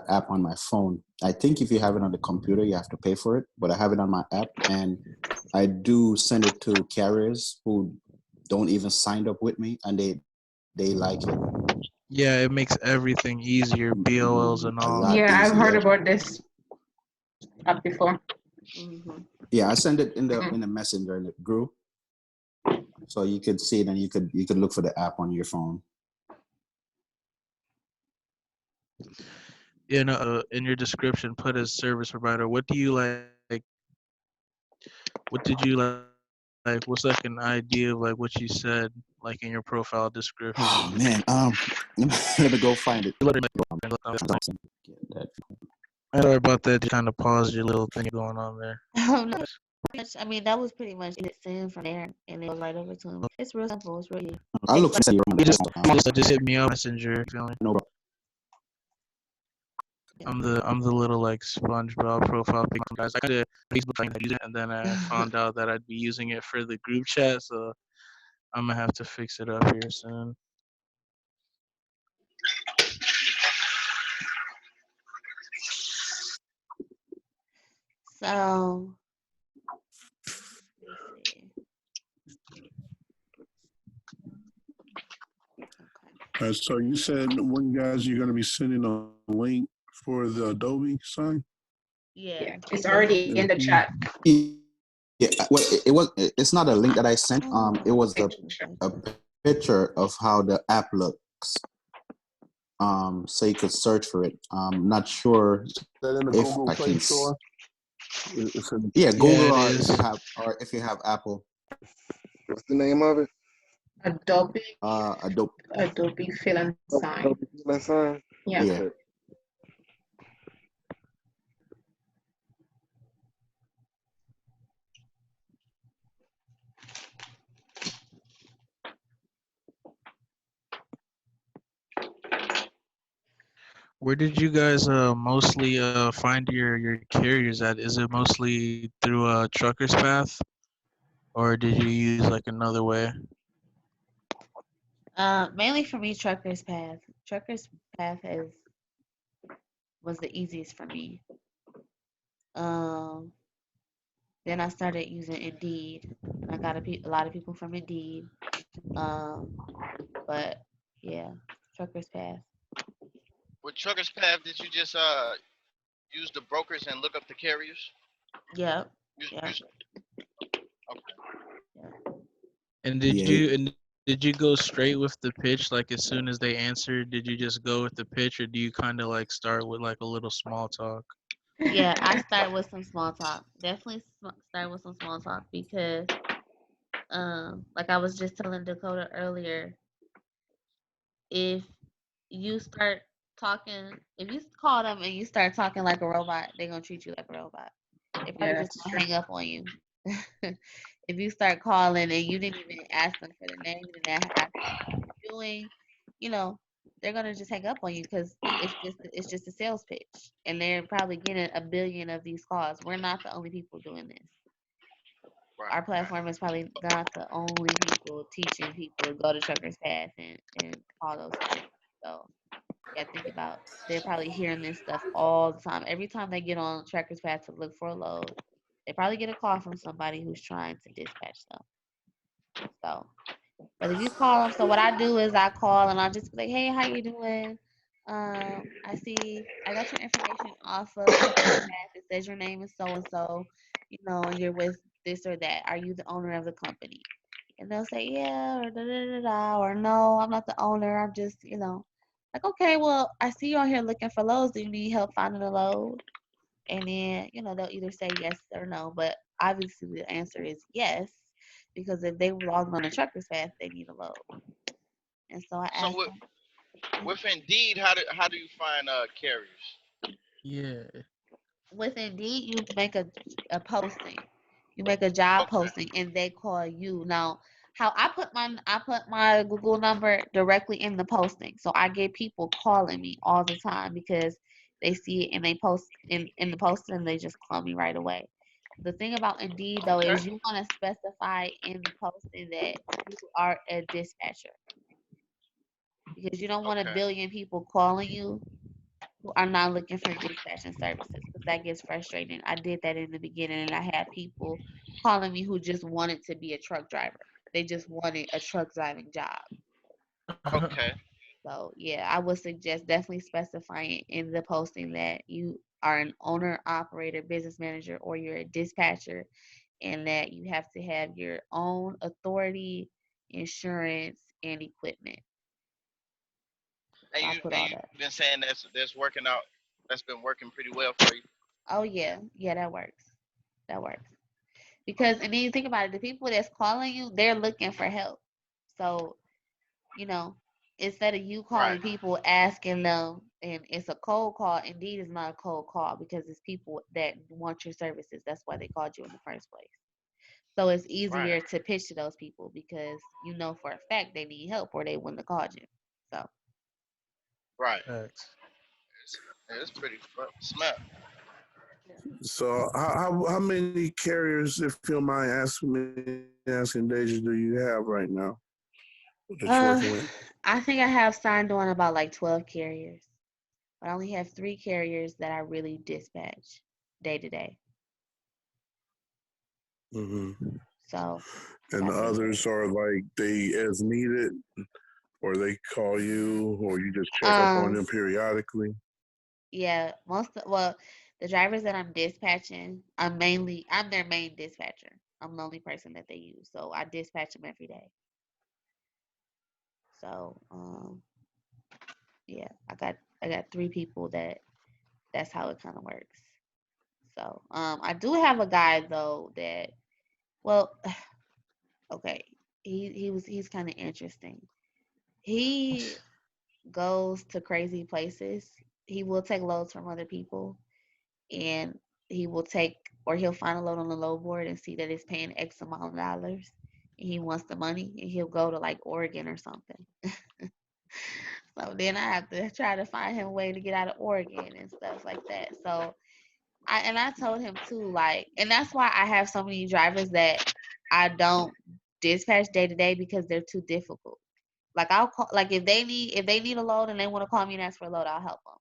Speaker 15: app on my phone. I think if you have it on the computer, you have to pay for it, but I have it on my app, and I do send it to carriers who don't even sign up with me, and they like it.
Speaker 9: Yeah, it makes everything easier, BOLs and all.
Speaker 10: Yeah, I've heard about this app before.
Speaker 2: Mm-hmm.
Speaker 15: Yeah, I send it in the messenger in the group, so you could see it and you could look for the app on your phone.
Speaker 9: In your description, put as service provider. What do you like? What did you like? What's like an idea of like what you said like in your profile description?
Speaker 15: Oh man, let me go find it.
Speaker 9: I know about that. Just kind of pause your little thing going on there.
Speaker 2: No, I mean, that was pretty much it. Send from there, and it goes right over to him. It's real simple. It's really.
Speaker 15: I'll look for you.
Speaker 9: Just hit me up, messenger. Feel me?
Speaker 15: No problem.
Speaker 9: I'm the little like SpongeBob profile pic guys. I got a Facebook thing use it, and then I found out that I'd be using it for the group chat, so I'm gonna have to fix it up here soon.
Speaker 2: So let's see.
Speaker 14: All right, so you said when guys you're gonna be sending a link for the Adobe sign?
Speaker 2: Yeah.
Speaker 10: It's already in the chat.
Speaker 15: Yeah, well, it's not a link that I sent. It was a picture of how the app looks. So you could search for it. Not sure
Speaker 14: Is that in the
Speaker 15: if
Speaker 14: Google
Speaker 15: I
Speaker 14: Play
Speaker 15: can.
Speaker 14: Store?
Speaker 15: Yeah, Google,
Speaker 9: Yeah, it is.
Speaker 15: or if you have Apple.
Speaker 16: What's the name of it?
Speaker 10: Adobe.
Speaker 15: Adobe.
Speaker 10: Adobe Fill and Sign.
Speaker 16: Adobe Fill and Sign?
Speaker 10: Yeah.
Speaker 16: Okay.
Speaker 9: Where did you guys mostly find your carriers at? Is it mostly through Trucker's Path, or did you use like another way?
Speaker 2: Mainly for me, Trucker's Path. Trucker's Path was the easiest for me. Then I started using Indeed, and I got a lot of people from Indeed. But yeah, Trucker's Path.
Speaker 17: With Trucker's Path, did you just use the brokers and look up the carriers?
Speaker 2: Yep.
Speaker 17: Okay.
Speaker 9: And did you go straight with the pitch? Like as soon as they answered, did you just go with the pitch, or do you kind of like start with like a little small talk?
Speaker 2: Yeah, I start with some small talk. Definitely start with some small talk because, like I was just telling Dakota earlier, if you start talking, if you call them and you start talking like a robot, they're gonna treat you like a robot. They probably just gonna hang up on you. If you start calling and you didn't even ask them for the name, you didn't ask them what you're doing, you know, they're gonna just hang up on you because it's just a sales pitch, and they're probably getting a billion of these calls. We're not the only people doing this. Our platform is probably not the only people teaching people to go to Trucker's Path and call those people. So yeah, think about they're probably hearing this stuff all the time. Every time they get on Trucker's Path to look for a load, they probably get a call from somebody who's trying to dispatch them. So, but if you call them, so what I do is I call and I'll just be like, hey, how you doing? I see I got your information off of Trucker's Path. It says your name is so and so, and you're with this or that. Are you the owner of the company? And they'll say, yeah, or da da da da, or no, I'm not the owner. I'm just, like, okay, well, I see you on here looking for loads. Do you need help finding a load? And then, they'll either say yes or no. But obviously the answer is yes, because if they logged on a Trucker's Path, they need a load. And so I asked them.
Speaker 17: With Indeed, how do you find carriers?
Speaker 9: Yeah.
Speaker 2: With Indeed, you make a posting. You make a job posting, and they call you. Now, how I put my Google number directly in the posting, so I get people calling me all the time because they see it and they post in the posting, and they just call me right away. The thing about Indeed though is you want to specify in the posting that you are a dispatcher, because you don't want a billion people calling you who are not looking for dispatching services, because that gets frustrating. I did that in the beginning, and I had people calling me who just wanted to be a truck driver. They just wanted a truck driving job.
Speaker 17: Okay.
Speaker 2: So yeah, I would suggest definitely specifying in the posting that you are an owner, operator, business manager, or you're a dispatcher, and that you have to have your own authority, insurance, and equipment.
Speaker 17: And
Speaker 2: So
Speaker 17: you've been saying that's working out. That's been working pretty well for you.
Speaker 2: Oh yeah, that works. That works. Because, and then you think about it, the people that's calling you, they're looking for help. So, instead of you calling people asking them, and it's a cold call, Indeed is not a cold call because it's people that want your services. That's why they called you in the first place. So it's easier to pitch to those people because you know for a fact they need help or they wouldn't have called you. So.
Speaker 17: Right. It's pretty smart.
Speaker 14: So how many carriers, if you don't mind asking Daja, do you have right now that you're working with?
Speaker 2: I think I have signed on about like 12 carriers. But I only have 3 carriers that I really dispatch day to day.
Speaker 14: Hmm.
Speaker 2: So.
Speaker 14: And the others are like they as needed, or they call you, or you just check up on them periodically.
Speaker 2: Yeah, the drivers that I'm dispatching, I'm their main dispatcher. I'm the only person that they use, so I dispatch them every day. So, yeah, I got 3 people that's how it kind of works. So, I do have a guy though that, well, okay, he's kind of interesting. He goes to crazy places. He will take loads from other people, and he'll find a load on the load board and see that it's paying X amount of dollars, and he wants the money, and he'll go to like Oregon or something. So then I have to try to find him a way to get out of Oregon and stuff like that. So I told him too, like, and that's why I have so many drivers that I don't dispatch day to day because they're too difficult. Like I'll call, like if they need a load and they want to call me and ask for a load, I'll help them.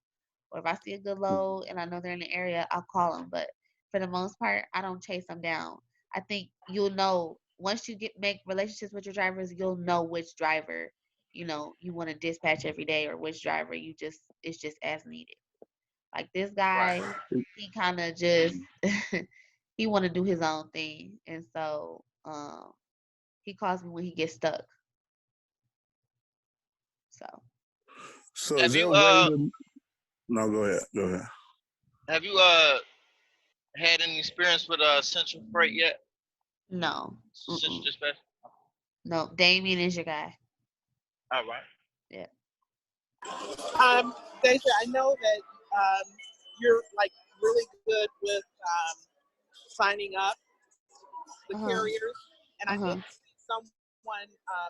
Speaker 2: Or if I see a good load and I know they're in the area, I'll call them. But for the most part, I don't chase them down. I think you'll know once you make relationships with your drivers, you'll know which driver you want to dispatch every day, or which driver it's just as needed. Like this guy, he kind of just he want to do his own thing, and so he calls me when he gets stuck.
Speaker 14: So is there a way to? No, go ahead. Go ahead.
Speaker 17: Have you had any experience with Central Freight yet?
Speaker 2: No.
Speaker 17: Central Dispatch?
Speaker 2: No, Damien is your guy.
Speaker 17: All right.
Speaker 2: Yeah.
Speaker 12: Daja, I know that you're like really good with signing up the carriers, and I did see someone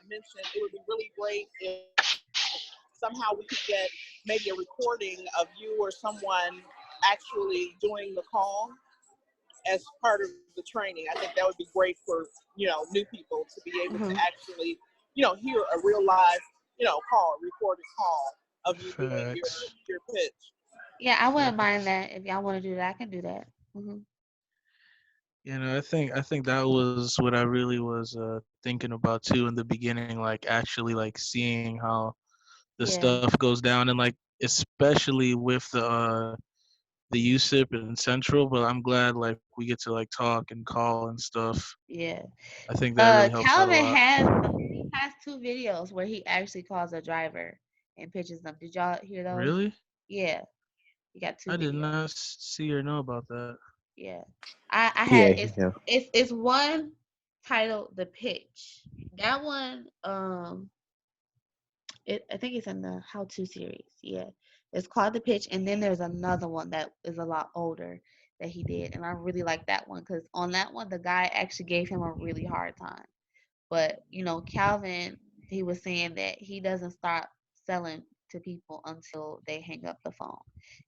Speaker 12: mention it would be really great if somehow we could get maybe a recording of you or someone actually doing the call as part of the training. I think that would be great for new people to be able to actually hear a real live recorded call of you doing your pitch.
Speaker 2: Yeah, I wouldn't mind that. If y'all want to do that, I can do that.
Speaker 9: I think that was what I really was thinking about too in the beginning, like actually like seeing how the stuff goes down, and like especially with the USIP and Central. But I'm glad like we get to like talk and call and stuff.
Speaker 2: Yeah,
Speaker 9: I think that really helps out a
Speaker 2: Calvin
Speaker 9: lot.
Speaker 2: has 2 videos where he actually calls a driver and pitches them. Did y'all hear those?
Speaker 9: Really?
Speaker 2: Yeah, he got 2 videos.
Speaker 9: I did not see or know about that.
Speaker 2: Yeah, I had it's one titled The Pitch. That one, I think it's in the How To series. Yeah, it's called The Pitch, and then there's another one that is a lot older that he did, and I really like that one because on that one the guy actually gave him a really hard time. But Calvin, he was saying that he doesn't start selling to people until they hang up the phone,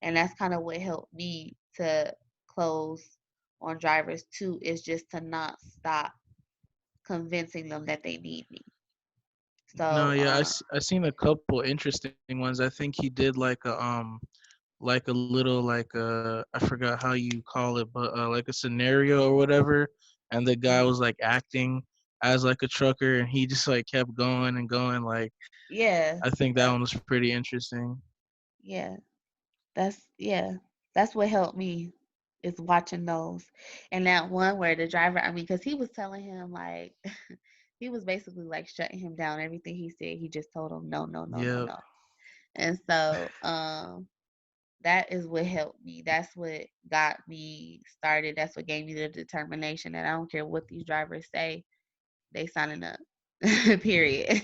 Speaker 2: and that's kind of what helped me to close on drivers too. Is just to not stop convincing them that they need me.
Speaker 9: No,
Speaker 2: So
Speaker 9: yeah, I seen a couple interesting ones. I think he did like a little like I forgot how you call it, but like a scenario or whatever, and the guy was like acting as like a trucker, and he just like kept going and going. Like,
Speaker 2: yeah,
Speaker 9: I think that one was pretty interesting.
Speaker 2: yeah, that's what helped me is watching those, and that one where the driver, I mean, because he was telling him like he was basically like shutting him down. Everything he said, he just told him no, no, no, no, no. And so that is what helped me. That's what got me started. That's what gave me the determination that I don't care what these drivers say, they signing up. Period.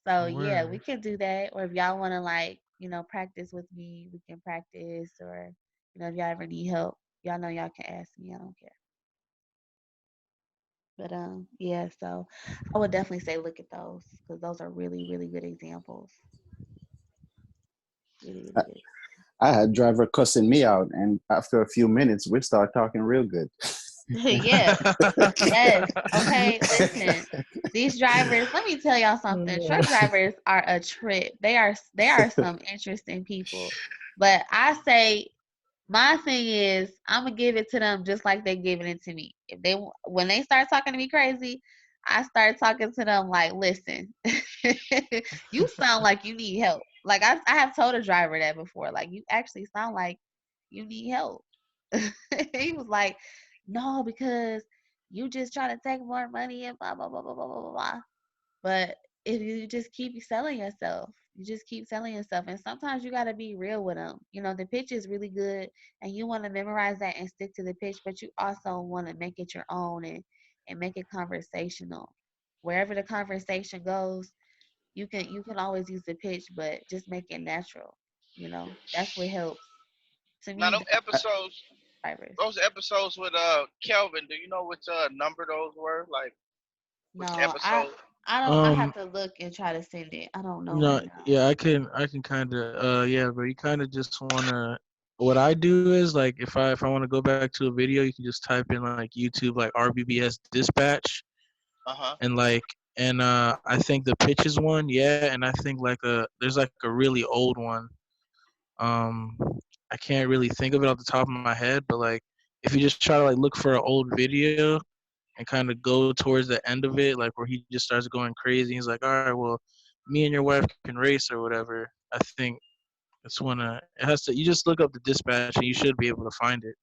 Speaker 2: So yeah, we can do that. Or if y'all want to like, practice with me, we can practice. Or if y'all ever need help, y'all know y'all can ask me. I don't care. But yeah, so I would definitely say look at those because those are really, really good examples. Really, really good.
Speaker 15: I had driver cussing me out, and after a few minutes, we start talking real good.
Speaker 2: Yeah. Yes. Okay. Listen, these drivers. Let me tell y'all something. Truck drivers are a trip. They are some interesting people. But I say My thing is, I'm gonna give it to them just like they're giving it to me. When they start talking to me crazy, I start talking to them like, listen, you sound like you need help. Like I have told a driver that before. Like, you actually sound like you need help. He was like, no, because you just trying to take more money and blah blah blah blah blah blah blah, blah. But if you just keep selling yourself, and sometimes you got to be real with them. You know, the pitch is really good, and you want to memorize that and stick to the pitch, but you also want to make it your own and make it conversational. Wherever the conversation goes, you can always use the pitch, but just make it natural. You know, that's what helps. To
Speaker 17: Now,
Speaker 2: me, drivers.
Speaker 17: those episodes with Kelvin, do you know which number those were? Like, which
Speaker 2: No,
Speaker 17: episode?
Speaker 2: I don't. I have to look and try to send it. I don't know
Speaker 9: No,
Speaker 2: right now.
Speaker 9: yeah, I can kind of yeah, but you kind of just wanna. What I do is like if I want to go back to a video, you can just type in like YouTube like RBBS dispatch and like I think the pitch is one, yeah, and I think like there's like a really old one. Um, I can't really think of it off the top of my head, but like if you just try to like look for an old video and kind of go towards the end of it, like where he just starts going crazy. He's like, all right, well, me and your wife can race or whatever. I think it's one it has to. You just look up the dispatch and you should be able to find it.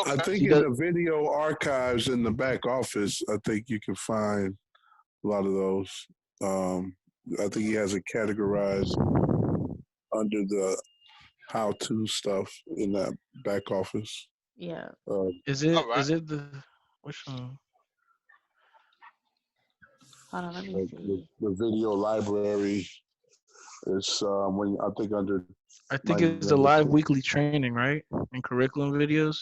Speaker 14: I think
Speaker 9: He
Speaker 14: in
Speaker 9: does.
Speaker 14: the video archives in the back office, I think you can find a lot of those. I think he has it categorized under the how-to stuff in that back office.
Speaker 2: Yeah.
Speaker 9: Is it? Is it the which one?
Speaker 2: Hold on, let me
Speaker 14: The
Speaker 2: see.
Speaker 14: video library is when I think under.
Speaker 9: I think it's the live weekly training, right? And curriculum videos.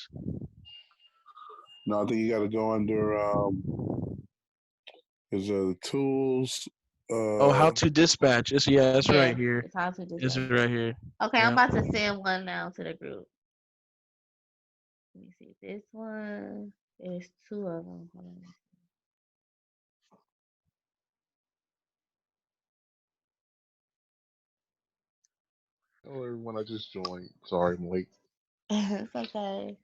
Speaker 14: No, I think you got to go under. Is the tools?
Speaker 9: Oh, how to dispatch. It's it's
Speaker 2: Yeah,
Speaker 9: right here.
Speaker 2: it's how to do
Speaker 9: It's
Speaker 2: that.
Speaker 9: right here.
Speaker 2: Okay,
Speaker 9: Yeah.
Speaker 2: I'm about to send one now to the group. Let me see this one. There's two of them. Hold on.
Speaker 18: Hello, everyone. I just joined. Sorry, I'm late.
Speaker 2: It's okay.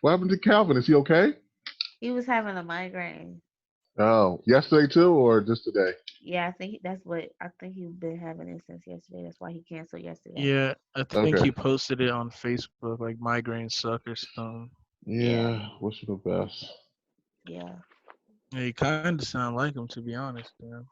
Speaker 18: What happened to Calvin? Is he okay?
Speaker 2: He was having a migraine.
Speaker 18: Oh, yesterday too, or just today?
Speaker 2: Yeah, I think that's what I think he's been having it since yesterday. That's why he canceled yesterday.
Speaker 9: Yeah, I think
Speaker 18: Okay.
Speaker 9: he posted it on Facebook, like migraine suck or something.
Speaker 18: Yeah, wish you the best.
Speaker 2: Yeah.
Speaker 9: Yeah, you kind of sound like him, to be honest, man.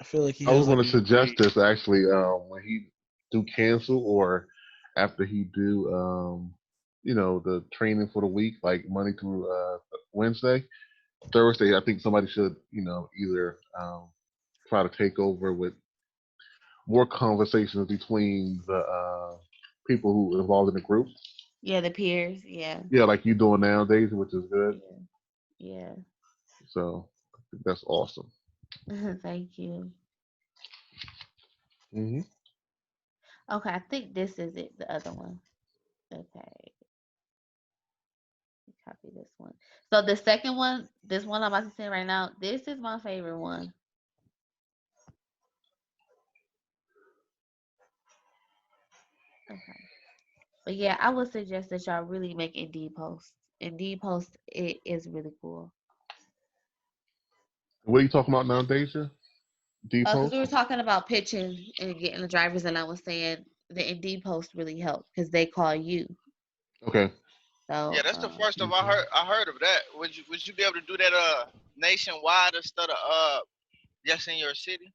Speaker 9: I feel like he
Speaker 18: I was
Speaker 9: has
Speaker 18: going
Speaker 9: like
Speaker 18: to
Speaker 9: a
Speaker 18: suggest
Speaker 9: great.
Speaker 18: this actually when he do cancel or after he do the training for the week, like Monday through Wednesday, Thursday. I think somebody should either try to take over with more conversations between the people who are involved in the group.
Speaker 2: Yeah, the peers. Yeah.
Speaker 18: Yeah, like you doing nowadays, which is good.
Speaker 2: Yeah.
Speaker 18: So I think that's awesome.
Speaker 2: Thank you.
Speaker 18: Hmm.
Speaker 2: Okay, I think this is it. The other one. Okay. Copy this one. So the second one, this one I'm about to send right now, this is my favorite one. Okay. But yeah, I would suggest that y'all really make Indeed posts. Indeed posts, it is really cool.
Speaker 18: What are you talking about now, Daja?
Speaker 2: Because
Speaker 18: D-post?
Speaker 2: we were talking about pitching and getting the drivers, and I was saying the Indeed post really help because they call you.
Speaker 18: Okay.
Speaker 2: So
Speaker 17: Yeah, that's the first time I heard of that. Would you be able to do that nationwide instead of just in your city?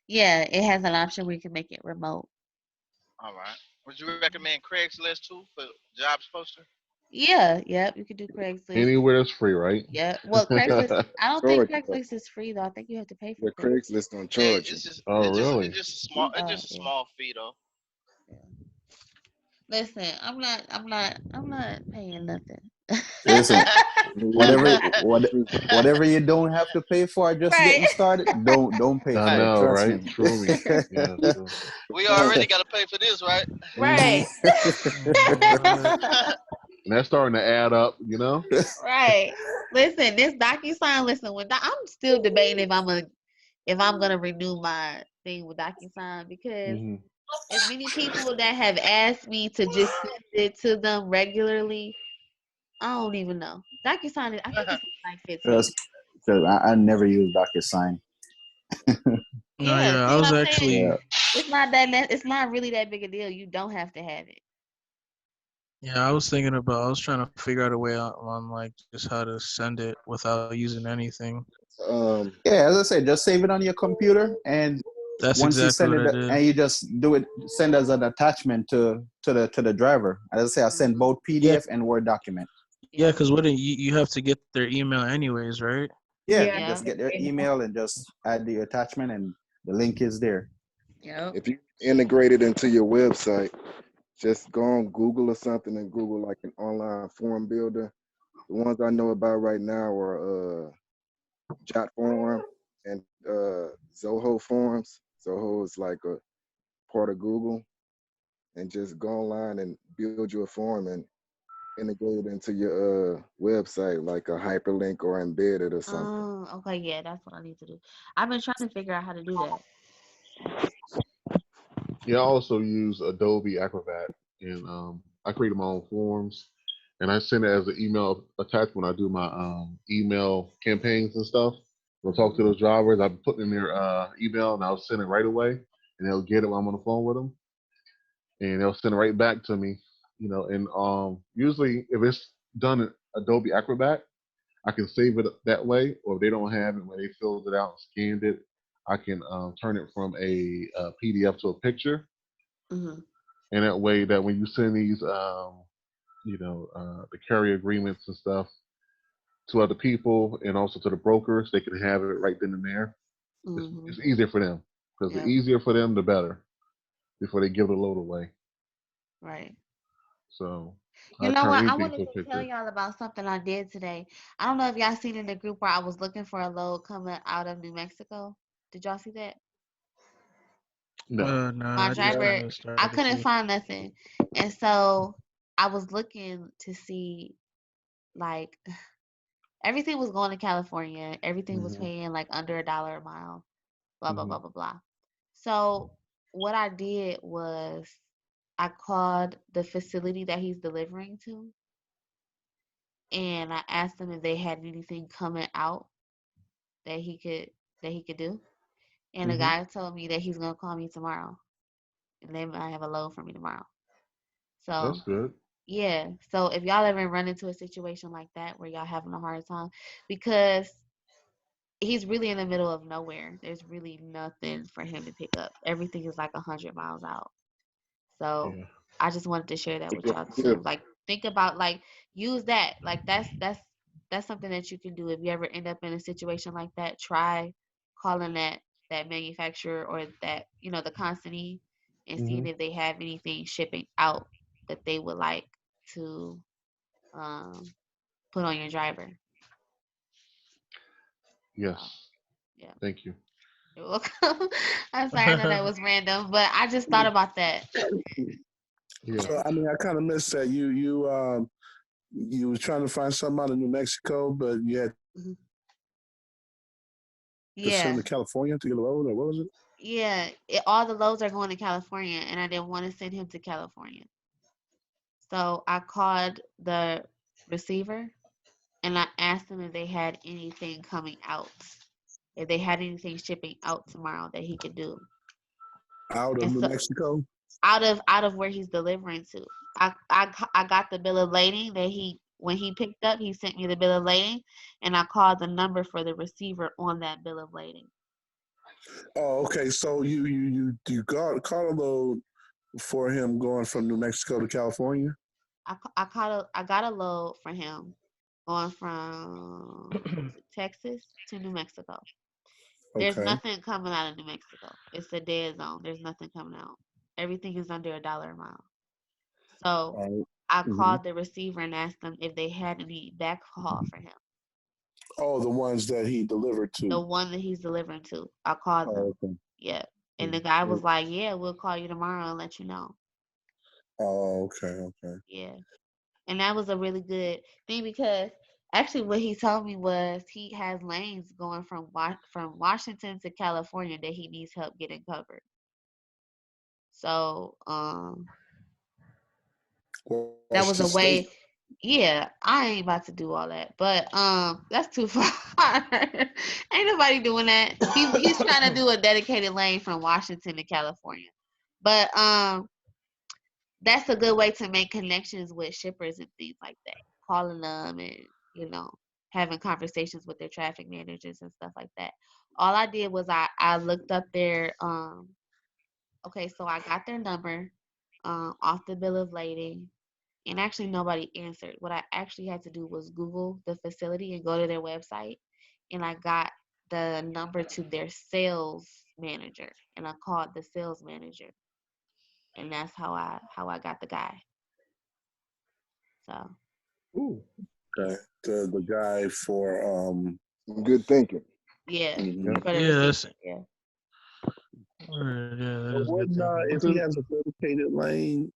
Speaker 2: yeah, it has an option where you can make it remote.
Speaker 17: All right. Would you recommend Craigslist too for jobs poster?
Speaker 2: Yeah, yep, you could do Craigslist.
Speaker 18: Anywhere that's free, right?
Speaker 2: Yeah. Well, Craigslist, I don't think Craigslist is free though. I think you have to pay for
Speaker 16: The Craigslist gonna
Speaker 17: Yeah,
Speaker 16: charge you.
Speaker 18: Really?
Speaker 17: It's just a small fee though.
Speaker 2: Listen, I'm not paying nothing.
Speaker 15: Listen, whatever you don't have to pay for just getting started, don't pay
Speaker 18: I
Speaker 15: for it.
Speaker 18: know,
Speaker 15: Trust
Speaker 18: right?
Speaker 15: me.
Speaker 18: Truly. Yeah, true.
Speaker 17: We already got to pay for this, right?
Speaker 2: Right.
Speaker 18: And that's starting to add up,
Speaker 2: Right. Listen, this DocuSign. Listen, I'm still debating if I'm gonna renew my thing with DocuSign, because
Speaker 18: Hmm.
Speaker 2: as many people that have asked me to just send it to them regularly, I don't even know. DocuSign is, I think it's like 15.
Speaker 15: Because I never use DocuSign.
Speaker 9: No,
Speaker 2: Yeah,
Speaker 9: yeah,
Speaker 2: see
Speaker 9: I
Speaker 2: what
Speaker 9: was
Speaker 2: I'm saying?
Speaker 15: Yeah.
Speaker 9: actually,
Speaker 2: It's not really that big a deal. You don't have to have it.
Speaker 9: yeah, I was thinking about, I was trying to figure out a way on like just how to send it without using anything.
Speaker 15: Yeah, as I said, just save it on your computer, and
Speaker 9: That's
Speaker 15: once you
Speaker 9: exactly
Speaker 15: send
Speaker 9: what
Speaker 15: it,
Speaker 9: I did.
Speaker 15: and you just do it, send as an attachment to the driver. As I say, I send both
Speaker 9: Yeah,
Speaker 15: PDF and Word document.
Speaker 9: yeah, because what you have to get their email anyways, right?
Speaker 15: Yeah,
Speaker 8: Yeah.
Speaker 2: Yeah.
Speaker 15: just get their email and just add the attachment, and the link is there.
Speaker 2: Yep.
Speaker 16: If you integrate it into your website, just go on Google or something and Google like an online form builder. The ones I know about right now are JotForm and Zoho Forms. Zoho is like a part of Google, and just go online and build you a form and integrate it into your website like a hyperlink or embed it or something.
Speaker 2: Oh, okay, yeah, that's what I need to do. I've been trying to figure out how to do that.
Speaker 18: Yeah, I also use Adobe Acrobat, and I create my own forms, and I send it as an email attached when I do my email campaigns and stuff. When I talk to those drivers, I put in their email, and I'll send it right away, and they'll get it when I'm on the phone with them, and they'll send it right back to me. And usually if it's done in Adobe Acrobat, I can save it that way, or if they don't have it, when they filled it out and scanned it, I can turn it from a PDF to a picture,
Speaker 2: Mm-hmm.
Speaker 18: and that way that when you send these, the carrier agreements and stuff to other people and also to the brokers, they can have it right then and there.
Speaker 2: Mm-hmm.
Speaker 18: It's easier for them, because the
Speaker 2: Yep.
Speaker 18: easier for them, the better, before they give the load away.
Speaker 2: Right.
Speaker 18: So
Speaker 2: You
Speaker 18: I
Speaker 2: know
Speaker 18: turn
Speaker 2: what? I
Speaker 18: anything
Speaker 2: wanted
Speaker 18: to a
Speaker 2: to tell
Speaker 18: picture.
Speaker 2: y'all about something I did today. I don't know if y'all seen in the group where I was looking for a load coming out of New Mexico. Did y'all see that?
Speaker 18: No.
Speaker 9: No,
Speaker 2: My
Speaker 9: I just
Speaker 2: driver,
Speaker 9: kind of
Speaker 2: I
Speaker 9: started to
Speaker 2: couldn't
Speaker 9: see.
Speaker 2: find nothing. And so I was looking to see, like, everything was going to California. Everything was
Speaker 18: Hmm.
Speaker 2: paying like under $1 a mile, blah, blah,
Speaker 18: Hmm.
Speaker 2: blah, blah, blah. So what I did was I called the facility that he's delivering to, and I asked them if they had anything coming out that he could do. And the
Speaker 18: Hmm.
Speaker 2: guy told me that he's gonna call me tomorrow, and they might have a load for me tomorrow.
Speaker 18: That's
Speaker 2: So
Speaker 18: good.
Speaker 2: yeah. So if y'all ever run into a situation like that where y'all having a hard time, because he's really in the middle of nowhere. There's really nothing for him to pick up. Everything is like 100 miles out. So
Speaker 18: Yeah.
Speaker 2: I just wanted to share that with
Speaker 16: Yeah,
Speaker 2: y'all
Speaker 16: yeah.
Speaker 2: too. Like think about, like, use that. Like that's something that you can do if you ever end up in a situation like that. Try calling that manufacturer or that, the consignee, and
Speaker 18: Hmm.
Speaker 2: seeing if they have anything shipping out that they would like to um, put on your driver.
Speaker 18: Yes.
Speaker 2: So yeah.
Speaker 18: Thank you.
Speaker 2: You're welcome. I'm sorry, I know that was random, but I just thought about that.
Speaker 18: Yeah.
Speaker 14: So I mean, I kind of missed that. You was trying to find something out of New Mexico, but you had
Speaker 2: Mhm.
Speaker 14: to send
Speaker 2: Yeah.
Speaker 14: to California to get a load, or what was it?
Speaker 2: Yeah, all the loads are going to California, and I didn't want to send him to California. So I called the receiver and I asked them if they had anything coming out, if they had anything shipping out tomorrow that he could do.
Speaker 14: Out of
Speaker 2: And
Speaker 14: New
Speaker 2: so
Speaker 14: Mexico?
Speaker 2: out of where he's delivering to, I got the bill of lading that when he picked up, he sent me the bill of lading, and I called the number for the receiver on that bill of lading.
Speaker 14: Oh, okay. So you caught a load for him going from New Mexico to California?
Speaker 2: I got a load for him going from Texas to New Mexico. There's
Speaker 14: Okay.
Speaker 2: nothing coming out of New Mexico. It's a dead zone. There's nothing coming out. Everything is under $1 a mile. So I called the receiver and asked them if they had any backhaul for him.
Speaker 14: Oh, the ones that he delivered
Speaker 2: The
Speaker 14: to.
Speaker 2: one that he's delivering to. I called them.
Speaker 14: Okay.
Speaker 2: Yeah. And the guy was like, yeah, we'll call you tomorrow and let you know.
Speaker 14: Oh, okay.
Speaker 2: Yeah. And that was a really good thing because Actually, what he told me was he has lanes going from Washington to California that he needs help getting covered. So, that was a
Speaker 14: Washington
Speaker 2: way.
Speaker 14: State.
Speaker 2: Yeah, I ain't about to do all that, but that's too far. Ain't nobody doing that. He's trying to do a dedicated lane from Washington to California, but that's a good way to make connections with shippers and things like that. Calling them and having conversations with their traffic managers and stuff like that. All I did was I looked up their okay, so I got their number off the bill of lading. And actually, nobody answered. What I actually had to do was Google the facility and go to their website. And I got the number to their sales manager. And I called the sales manager. And that's how I got the guy. So.
Speaker 14: Ooh. Okay. The guy for
Speaker 16: good thinking.
Speaker 2: Yeah.
Speaker 14: Mhm.
Speaker 2: For the
Speaker 9: Yeah,
Speaker 2: receipt. Yeah.
Speaker 9: that
Speaker 14: So
Speaker 9: is good
Speaker 14: if
Speaker 9: thinking.
Speaker 14: he has a dedicated lane,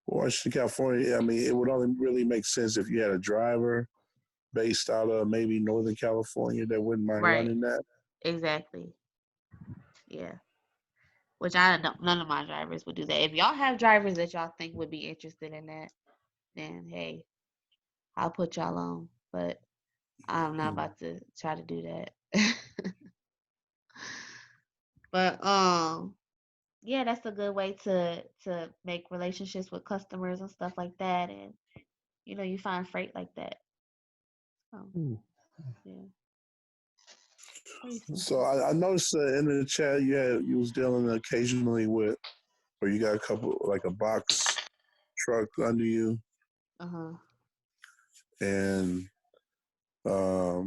Speaker 14: Washington, California, I mean, it would only really make sense if you had a driver based out of maybe Northern California that wouldn't mind
Speaker 2: Right.
Speaker 14: running that.
Speaker 2: Exactly. Yeah. Which none of my drivers would do that. If y'all have drivers that y'all think would be interested in that, then hey, I'll put y'all on. But I'm not about to try to do that. But yeah, that's a good way to make relationships with customers and stuff like that, and you find freight like that. So yeah.
Speaker 14: So I noticed in the chat you was dealing occasionally with, or you got a couple like a box truck under you, and I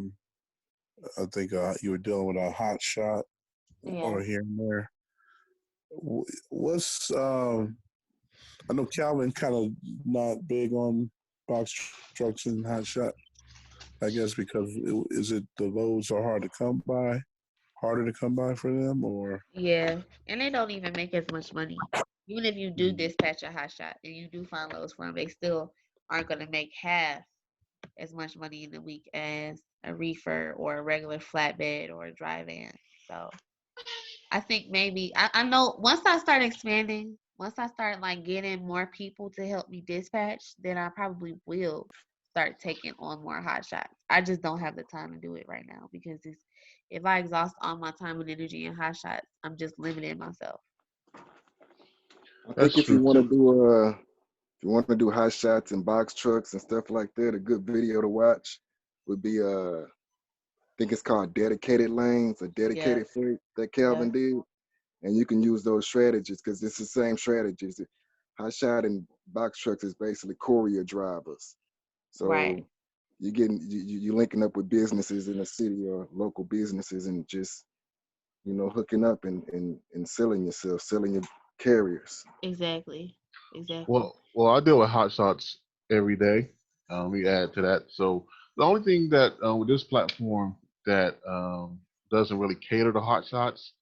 Speaker 14: think you were dealing with a hot shot or here and there. What's I know Calvin kind of not big on box trucks and hot shot. I guess because is it the loads are harder to come by for them, or
Speaker 2: Yeah, and they don't even make as much money. Even if you do dispatch a hot shot and you do find loads for them, they still aren't going to make half as much money in the week as a reefer or a regular flatbed or a dry van. So I think maybe I know once I start expanding, once I start like getting more people to help me dispatch, then I probably will start taking on more hot shots. I just don't have the time to do it right now because if I exhaust all my time and energy in hot shots, I'm just limiting myself.
Speaker 16: I think if you want to do hot shots and box trucks and stuff like that, a good video to watch would be I think it's called dedicated lanes, a dedicated freight that Calvin did. And you can use those strategies because it's the same strategies. Hot shot and box trucks is basically courier drivers. So you linking up with businesses in the city or local businesses and just hooking up and selling yourself, selling your carriers.
Speaker 2: Exactly.
Speaker 18: Well, I deal with hot shots every day. We add to that. So the only thing that with this platform that doesn't really cater to hot shots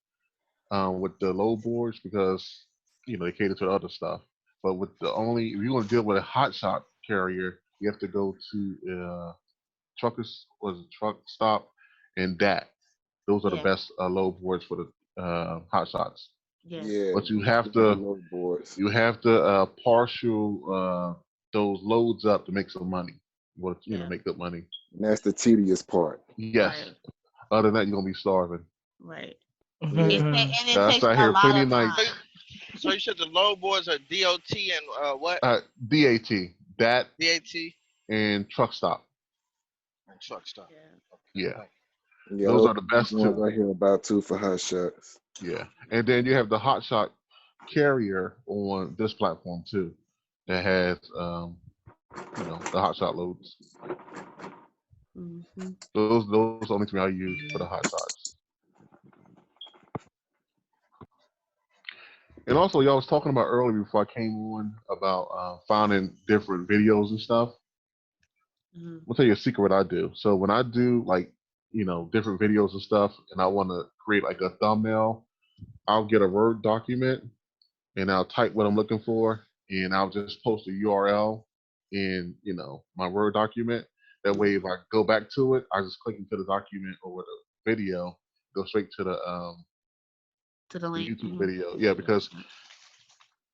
Speaker 18: with the load boards because they cater to other stuff. But if you want to deal with a hot shot carrier, you have to go to truck stop and DAT. Those are the best load boards for the hot shots.
Speaker 16: Yeah,
Speaker 18: But you have to partial those loads up to make some money. Make good money.
Speaker 16: And that's the tedious part.
Speaker 18: Yes. Right. Other than that, you're gonna be starving.
Speaker 2: Right.
Speaker 18: It takes I hear plenty of nights.
Speaker 17: So you said the load boards are DOT and what?
Speaker 18: DAT. DAT. And truck stop.
Speaker 17: And truck stop.
Speaker 18: Yeah.
Speaker 16: Yeah,
Speaker 18: those are the best
Speaker 16: ones
Speaker 18: two.
Speaker 16: I hear about too for hot shots.
Speaker 18: Yeah, and then you have the hot shot carrier on this platform too, that has the hot shot loads.
Speaker 2: Mm-hmm.
Speaker 18: Those are the only three I use for the hot shots. And also, y'all was talking about earlier before I came on about finding different videos and stuff. I'll tell you a secret what I do. So when I do different videos and stuff, and I want to create like a thumbnail, I'll get a Word document and I'll type what I'm looking for, and I'll just post a URL in my Word document, That way, if I go back to it, I just click into the document or the video, go straight to the
Speaker 2: link.
Speaker 18: YouTube video. Yeah, because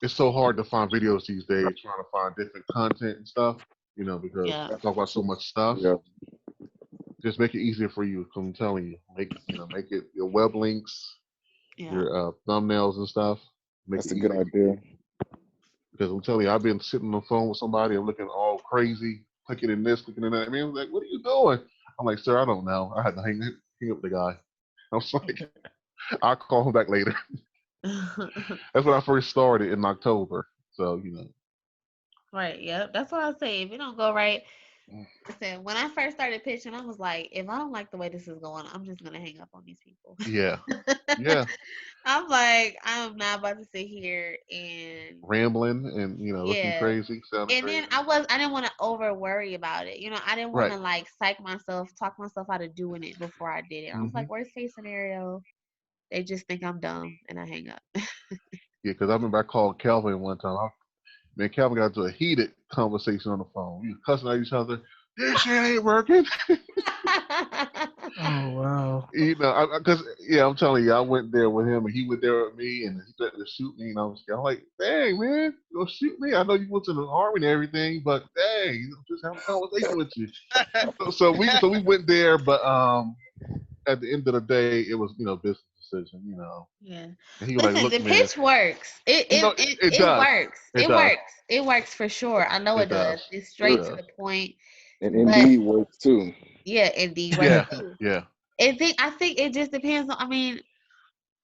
Speaker 18: it's so hard to find videos these days, trying to find different content and stuff. Because we talk about so much stuff.
Speaker 16: Yeah.
Speaker 18: Just make it easier for you. 'Cause I'm telling you, make it your web links, your thumbnails and stuff.
Speaker 16: That's a good idea.
Speaker 18: Because I'm telling you, I've been sitting on the phone with somebody, I'm looking all crazy, clicking in this, clicking in that. I mean, I'm like, what are you doing? I'm like, sir, I don't know. I had to hang up the guy. I was like, I'll call him back later. That's when I first started in October. So,
Speaker 2: Right. Yep. That's what I say. If it don't go right, listen, when I first started pitching, I was like, if I don't like the way this is going, I'm just gonna hang up on these people.
Speaker 18: Yeah. Yeah.
Speaker 2: I'm like, I'm not about to sit here and
Speaker 18: Rambling and looking crazy, sounding
Speaker 2: and
Speaker 18: crazy.
Speaker 2: then I didn't want to over worry about it. I didn't want to like psych myself, talk myself out of doing it before I did it. I was like, worst case scenario, they just think I'm dumb and I hang up.
Speaker 18: Yeah, because I remember I called Calvin one time. Me and Calvin got into a heated conversation on the phone. We were cussing at each other. This shit ain't working.
Speaker 9: Oh wow.
Speaker 18: Because I'm telling you, I went there with him, and he went there with me, and he threatened to shoot me, and I'm like, dang man, you gonna shoot me? I know you went to the army and everything, but dang, just have a conversation with you. so we went there, but at the end of the day, it was business decision,
Speaker 2: Yeah.
Speaker 18: And he was
Speaker 2: Listen,
Speaker 18: like, look,
Speaker 2: the
Speaker 18: man,
Speaker 2: pitch works. It
Speaker 18: does.
Speaker 2: works.
Speaker 18: It
Speaker 2: It
Speaker 18: does.
Speaker 2: works. It works for sure. I know it does. It's straight to the point.
Speaker 16: And
Speaker 2: But
Speaker 16: Indeed works too.
Speaker 2: yeah, Indeed
Speaker 18: Yeah,
Speaker 2: works too.
Speaker 18: yeah.
Speaker 2: I think it just depends on. I mean,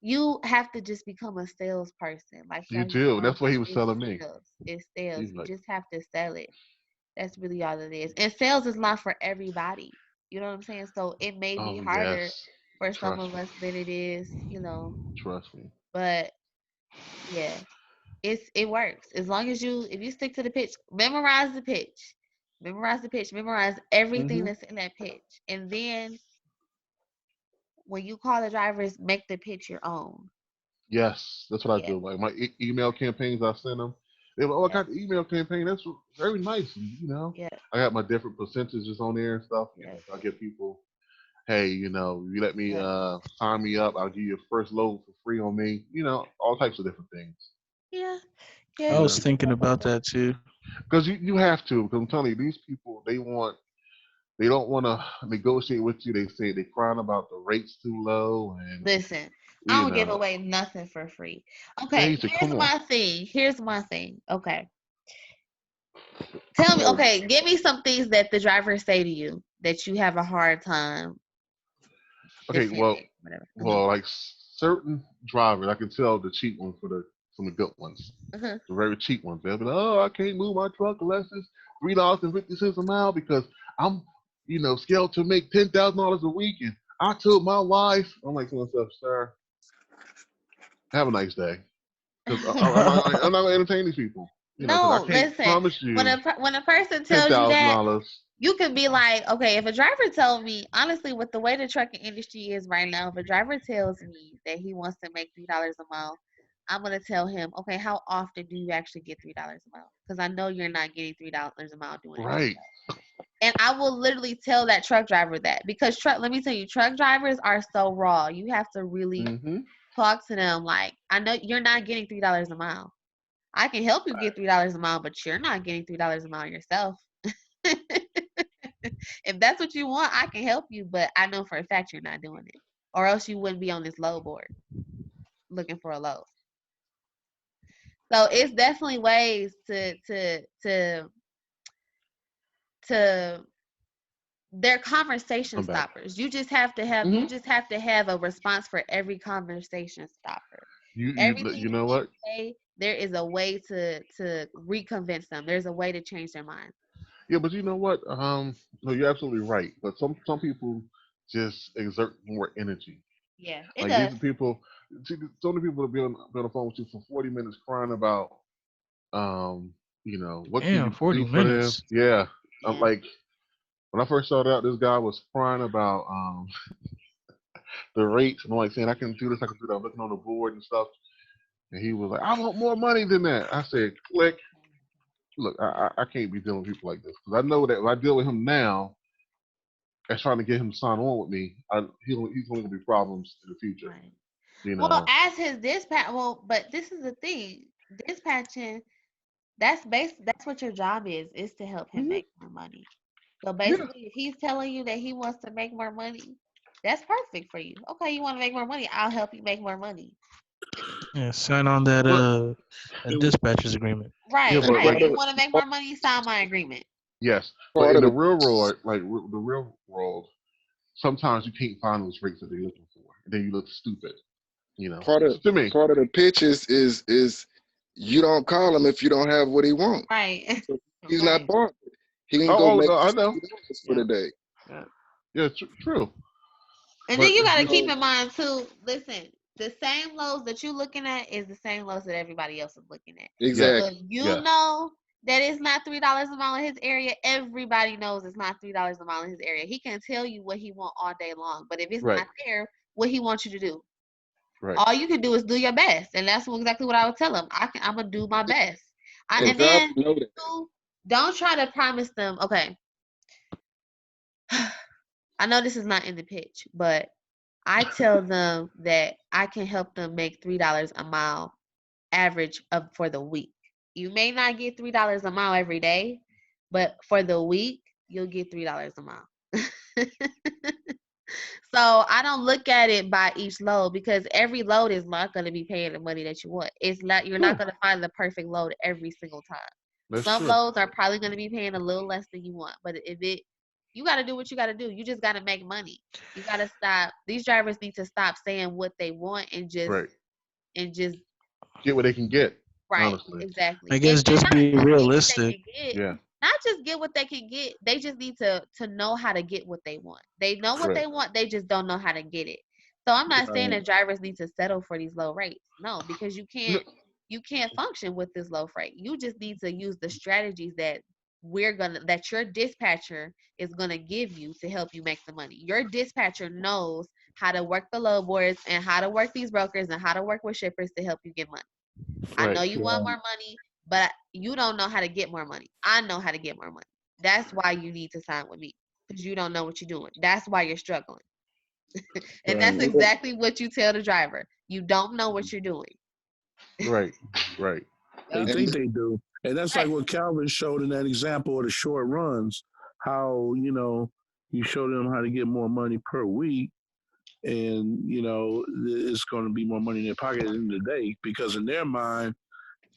Speaker 2: you have to just become a salesperson. Like
Speaker 18: You
Speaker 2: how
Speaker 18: do. That's what he was telling me.
Speaker 2: It's sales.
Speaker 18: He's
Speaker 2: You
Speaker 18: like,
Speaker 2: just have to sell it. That's really all it is. And sales is not for everybody. You know what I'm saying? So it may be
Speaker 18: oh
Speaker 2: harder
Speaker 18: yes,
Speaker 2: for some
Speaker 18: trust
Speaker 2: of
Speaker 18: me.
Speaker 2: us than it is,
Speaker 18: Trust me.
Speaker 2: But yeah, it works. As long as if you stick to the pitch, memorize the pitch. Memorize everything that's in that pitch. And then when you call the drivers, make the pitch your own.
Speaker 18: Yes, that's what I
Speaker 2: Yeah.
Speaker 18: do. Like my email campaigns, I send them. They're like, oh, I got the email campaign. That's very nice.
Speaker 2: Yeah.
Speaker 18: I got my different percentages on there and stuff. I get people, hey, you let me sign me up. I'll give you a first load for free on me. All types of different things.
Speaker 2: Yeah.
Speaker 9: I was thinking about that too.
Speaker 18: Because you have to. Because I'm telling you, these people, they don't want to negotiate with you. They say they're crying about the rates too low. And
Speaker 2: listen, I don't give away nothing for free. Okay, here's my thing. Okay. Tell me, okay, give me some things that the drivers say to you that you have a hard time.
Speaker 18: Okay, well, like certain drivers, I can tell the cheap ones from the good ones. The very cheap ones. They'll be like, oh, I can't move my truck unless it's $3.50 a mile because I'm, scaled to make $10,000 a week, and I told my wife, I'm like to myself, sir, have a nice day. Because I'm not gonna entertain these people.
Speaker 2: No,
Speaker 18: I can't promise you
Speaker 2: when a person tells you that,
Speaker 18: $10,000.
Speaker 2: you can be like, okay, if a driver tells me, honestly, with the way the trucking industry is right now, if a driver tells me that he wants to make $3 a mile, I'm gonna tell him, okay, how often do you actually get $3 a mile? Because I know you're not getting $3 a mile doing it.
Speaker 18: Right.
Speaker 2: And I will literally tell that truck driver that because let me tell you, truck drivers are so raw. You have to really talk to them like, I know you're not getting $3 a mile. I can help you get $3 a mile, but you're not getting $3 a mile yourself. If that's what you want, I can help you, but I know for a fact you're not doing it, or else you wouldn't be on this load board looking for a load. So it's definitely ways to they're conversation stoppers. You just have to have a response for every conversation stopper.
Speaker 18: You know what?
Speaker 2: Say, there is a way to reconvince them. There's a way to change their mind.
Speaker 18: Yeah, but you know what? No, you're absolutely right. But some people just exert more energy.
Speaker 2: Yeah,
Speaker 18: like
Speaker 2: does.
Speaker 18: These people, so many people will be on the phone with you for 40 minutes crying about, what can you
Speaker 9: 40
Speaker 18: do for
Speaker 9: minutes.
Speaker 18: them? Yeah. I'm like, when I first started out, this guy was crying about the rates, and I'm like saying, I can do this, I can do that. I'm looking on the board and stuff, and he was like, I want more money than that. I said, click. Look, I can't be dealing with people like this because I know that if I deal with him now, as trying to get him to sign on with me, he's only gonna be problems in the future.
Speaker 2: Right.
Speaker 18: You
Speaker 2: Well,
Speaker 18: know.
Speaker 2: as his dispatch, but this is the thing. Dispatching, that's what your job is to help him make more money. So basically, if he's telling you that he wants to make more money, that's perfect for you. Okay, you want to make more money, I'll help you make more money.
Speaker 9: Yeah, sign on that a dispatcher's agreement.
Speaker 2: Right,
Speaker 18: Yeah, but
Speaker 2: right. You want to make more money, sign my agreement.
Speaker 18: yes, but in the real world, like the real world, sometimes you can't find those rates that they're looking for, and then you look stupid. You know,
Speaker 16: Part of
Speaker 18: to me.
Speaker 16: the pitch is you don't call him if you don't have what he wants.
Speaker 2: Right.
Speaker 16: So he's not bothered. He can go
Speaker 18: Oh
Speaker 16: make
Speaker 18: no, I know.
Speaker 16: $60 for the day.
Speaker 18: Yeah, true.
Speaker 2: And
Speaker 18: But
Speaker 2: then you got to
Speaker 18: you
Speaker 2: keep
Speaker 18: know,
Speaker 2: in mind too. Listen, the same lows that you're looking at is the same lows that everybody else is looking at.
Speaker 16: Exactly.
Speaker 2: So if you know that it's not $3 a mile in his area, everybody knows it's not $3 a mile in his area. He can tell you what he wants all day long, but if it's not there, what he wants you to do.
Speaker 18: Right.
Speaker 2: All you can do is do your best, and that's exactly what I would tell him. I'm gonna do my best. And
Speaker 16: drivers
Speaker 2: then
Speaker 16: know that.
Speaker 2: don't try to promise them. Okay, I know this is not in the pitch, but I tell them that I can help them make $3 a mile average for the week. You may not get $3 a mile every day, but for the week you'll get $3 a mile. So I don't look at it by each load, because every load is not going to be paying the money that you want. It's not, you're not going to find the perfect load every single time. Some loads are probably going to be paying a little less than you want, but you got to do what you got to do. You just got to make money. You got to stop. These drivers need to stop saying what they want and just
Speaker 18: get what they can get.
Speaker 2: Right,
Speaker 18: Honestly.
Speaker 2: exactly.
Speaker 9: I guess
Speaker 2: And
Speaker 9: just
Speaker 2: not
Speaker 9: be
Speaker 2: just
Speaker 9: realistic.
Speaker 2: not just get what they can get. They just need to know how to get what they want. They know what they want. They just don't know how to get it. So I'm not saying that drivers need to settle for these low rates. No, because you can't function with this low rate. You just need to use the strategies that your dispatcher is gonna give you to help you make the money. Your dispatcher knows how to work the load boards and how to work these brokers and how to work with shippers to help you get money. I know you want more money, but you don't know how to get more money. I know how to get more money. That's why you need to sign with me, because you don't know what you're doing. That's why you're struggling. And that's exactly what you tell the driver. You don't know what you're doing.
Speaker 18: Right.
Speaker 14: They think they do. And that's like what Calvin showed in that example of the short runs, how, you show them how to get more money per week. And, it's going to be more money in their pocket at the end of the day, because in their mind,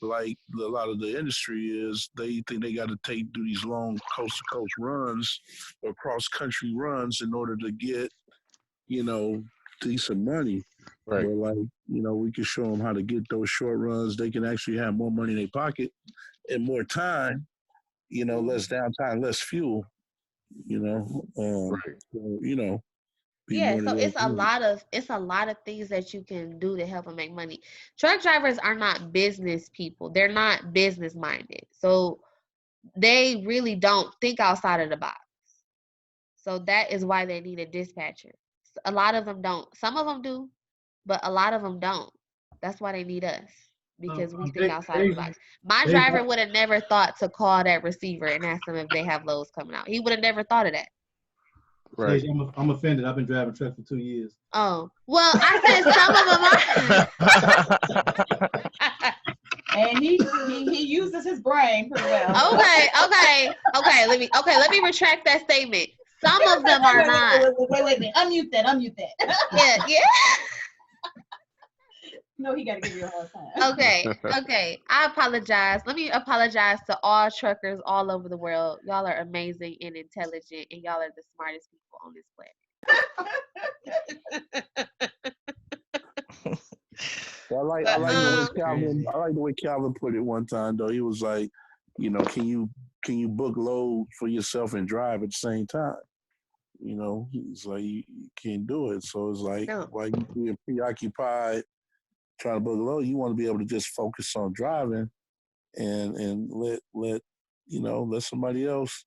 Speaker 14: like a lot of the industry is, they think they got to do these long coast to coast runs or cross country runs in order to get, decent money.
Speaker 18: Right.
Speaker 14: But we can show them how to get those short runs. They can actually have more money in their pocket and more time, less downtime, less fuel,
Speaker 2: Yeah, so it's a lot of things that you can do to help them make money. Truck drivers are not business people. They're not business minded. So they really don't think outside of the box. So that is why they need a dispatcher. A lot of them don't. Some of them do, but a lot of them don't. That's why they need us, because we think outside of the box. My driver would have never thought to call that receiver and ask them if they have loads coming out. He would have never thought of that.
Speaker 6: Right. I'm offended. I've been driving truck for 2 years.
Speaker 2: Oh, well, I said some of them are.
Speaker 8: And he uses his brain pretty well.
Speaker 2: Okay. Let me retract that statement. Some of them are not.
Speaker 8: Wait. Unmute that.
Speaker 2: Yeah.
Speaker 8: No, he got to give you a hard time.
Speaker 2: Okay. I apologize. Let me apologize to all truckers all over the world. Y'all are amazing and intelligent, and y'all are the smartest people on this planet.
Speaker 14: I like the way Calvin put it one time though. He was like, can you book load for yourself and drive at the same time? It's like you can't do it. So it's like, while you being preoccupied trying to book load, you want to be able to just focus on driving and let somebody else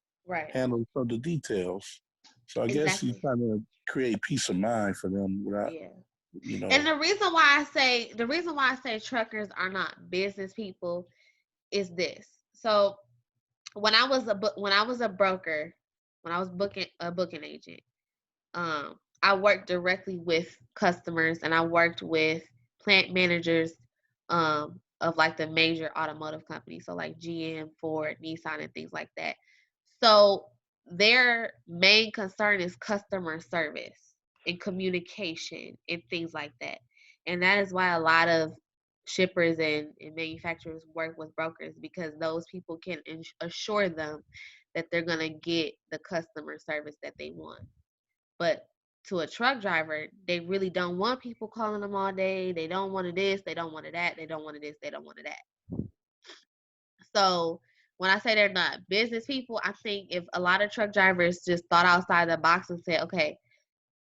Speaker 14: handle some of the details. So I guess he's trying to create peace of mind for them without.
Speaker 2: And the reason why I say truckers are not business people is this. So when I was a broker, when I was a booking agent, I worked directly with customers, and I worked with plant managers of like the major automotive companies, so like GM, Ford, Nissan, and things like that. So their main concern is customer service and communication and things like that. And that is why a lot of shippers and manufacturers work with brokers, because those people can assure them that they're going to get the customer service that they want. But to a truck driver, they really don't want people calling them all day. They don't want this, they don't want that, they don't want this, they don't want that. So when I say they're not business people, I think if a lot of truck drivers just thought outside the box and said, okay,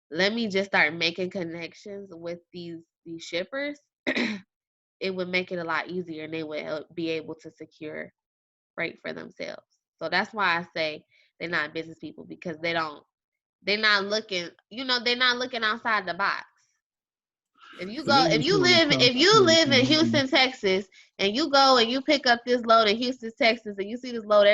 Speaker 2: let me just start making connections with these shippers, it would make it a lot easier, and they would be able to secure freight for themselves. So that's why I say they're not business people, because they're not looking, they're not looking outside the box. If you live in Houston, Texas, and you go and you pick up this load in Houston, Texas, and you see this load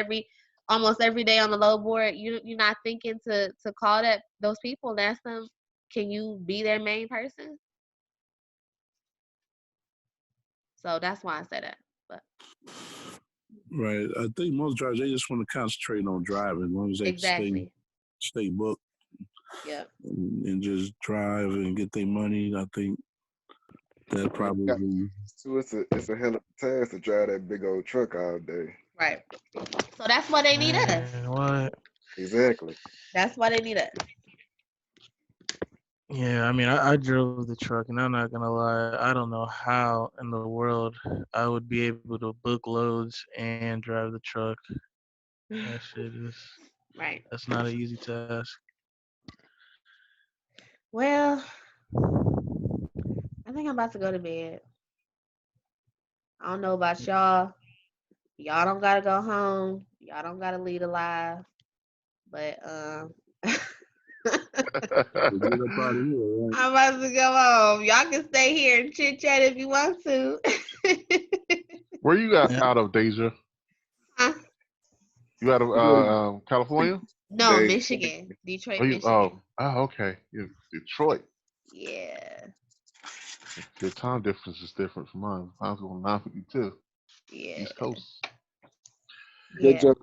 Speaker 2: almost every day on the load board, you're not thinking to call those people and ask them, can you be their main person? So that's why I said that. But
Speaker 14: right, I think most drivers, they just want to concentrate on driving as long as they stay booked.
Speaker 2: Yep.
Speaker 14: And just drive and get their money. I think that probably.
Speaker 16: So it's a hell of a task to drive that big old truck all day.
Speaker 2: Right. So that's why they need us.
Speaker 9: What?
Speaker 16: Exactly.
Speaker 2: That's why they need us.
Speaker 9: Yeah, I mean, I drove the truck, and I'm not gonna lie, I don't know how in the world I would be able to book loads and drive the truck. That shit is
Speaker 2: right.
Speaker 9: That's not an easy task.
Speaker 2: Well, I think I'm about to go to bed. I don't know about y'all. Y'all don't gotta go home. Y'all don't gotta lead alive. But
Speaker 14: Get up out of here, right?
Speaker 2: I'm about to go home. Y'all can stay here and chit chat if you want to.
Speaker 18: Where you guys out of, Daja?
Speaker 2: Huh?
Speaker 18: You out of California?
Speaker 2: No, Michigan. Detroit, Michigan.
Speaker 18: Okay. Detroit.
Speaker 2: Yeah.
Speaker 18: Your time difference is different from mine. Mine's going 9:52.
Speaker 2: Yeah.
Speaker 18: East Coast.
Speaker 16: Good job.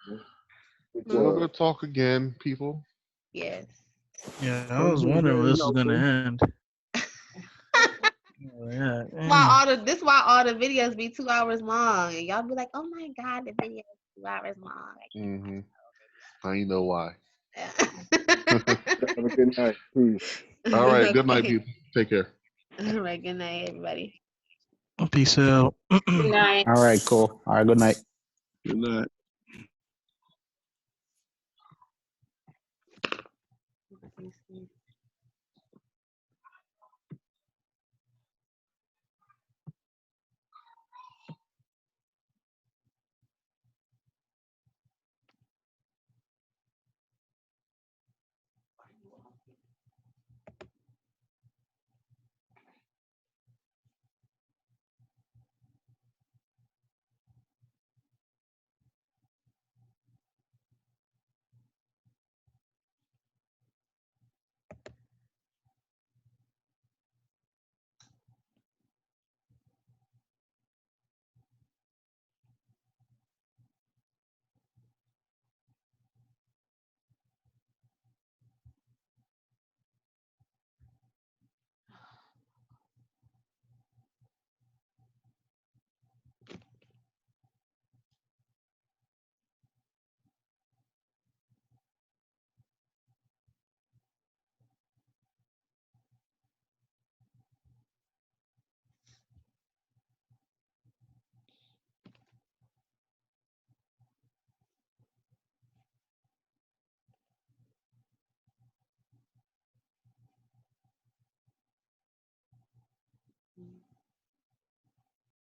Speaker 16: Good
Speaker 18: Well,
Speaker 16: job.
Speaker 18: we'll talk again, people.
Speaker 2: Yes.
Speaker 9: Yeah, I was wondering when this was gonna end. Yeah.
Speaker 2: This why all the videos be 2 hours long, and y'all be like, "Oh my god, the video is 2 hours long."
Speaker 18: Mm-hmm. Now you know why.
Speaker 16: Have a good night. Peace.
Speaker 18: All right. Good night,
Speaker 2: Okay.
Speaker 18: people. Take care.
Speaker 2: All right. Good night, everybody.
Speaker 9: Peace out.
Speaker 10: Good night.
Speaker 15: All right, cool. All right, good night.
Speaker 14: Good night.
Speaker 2: Let me see.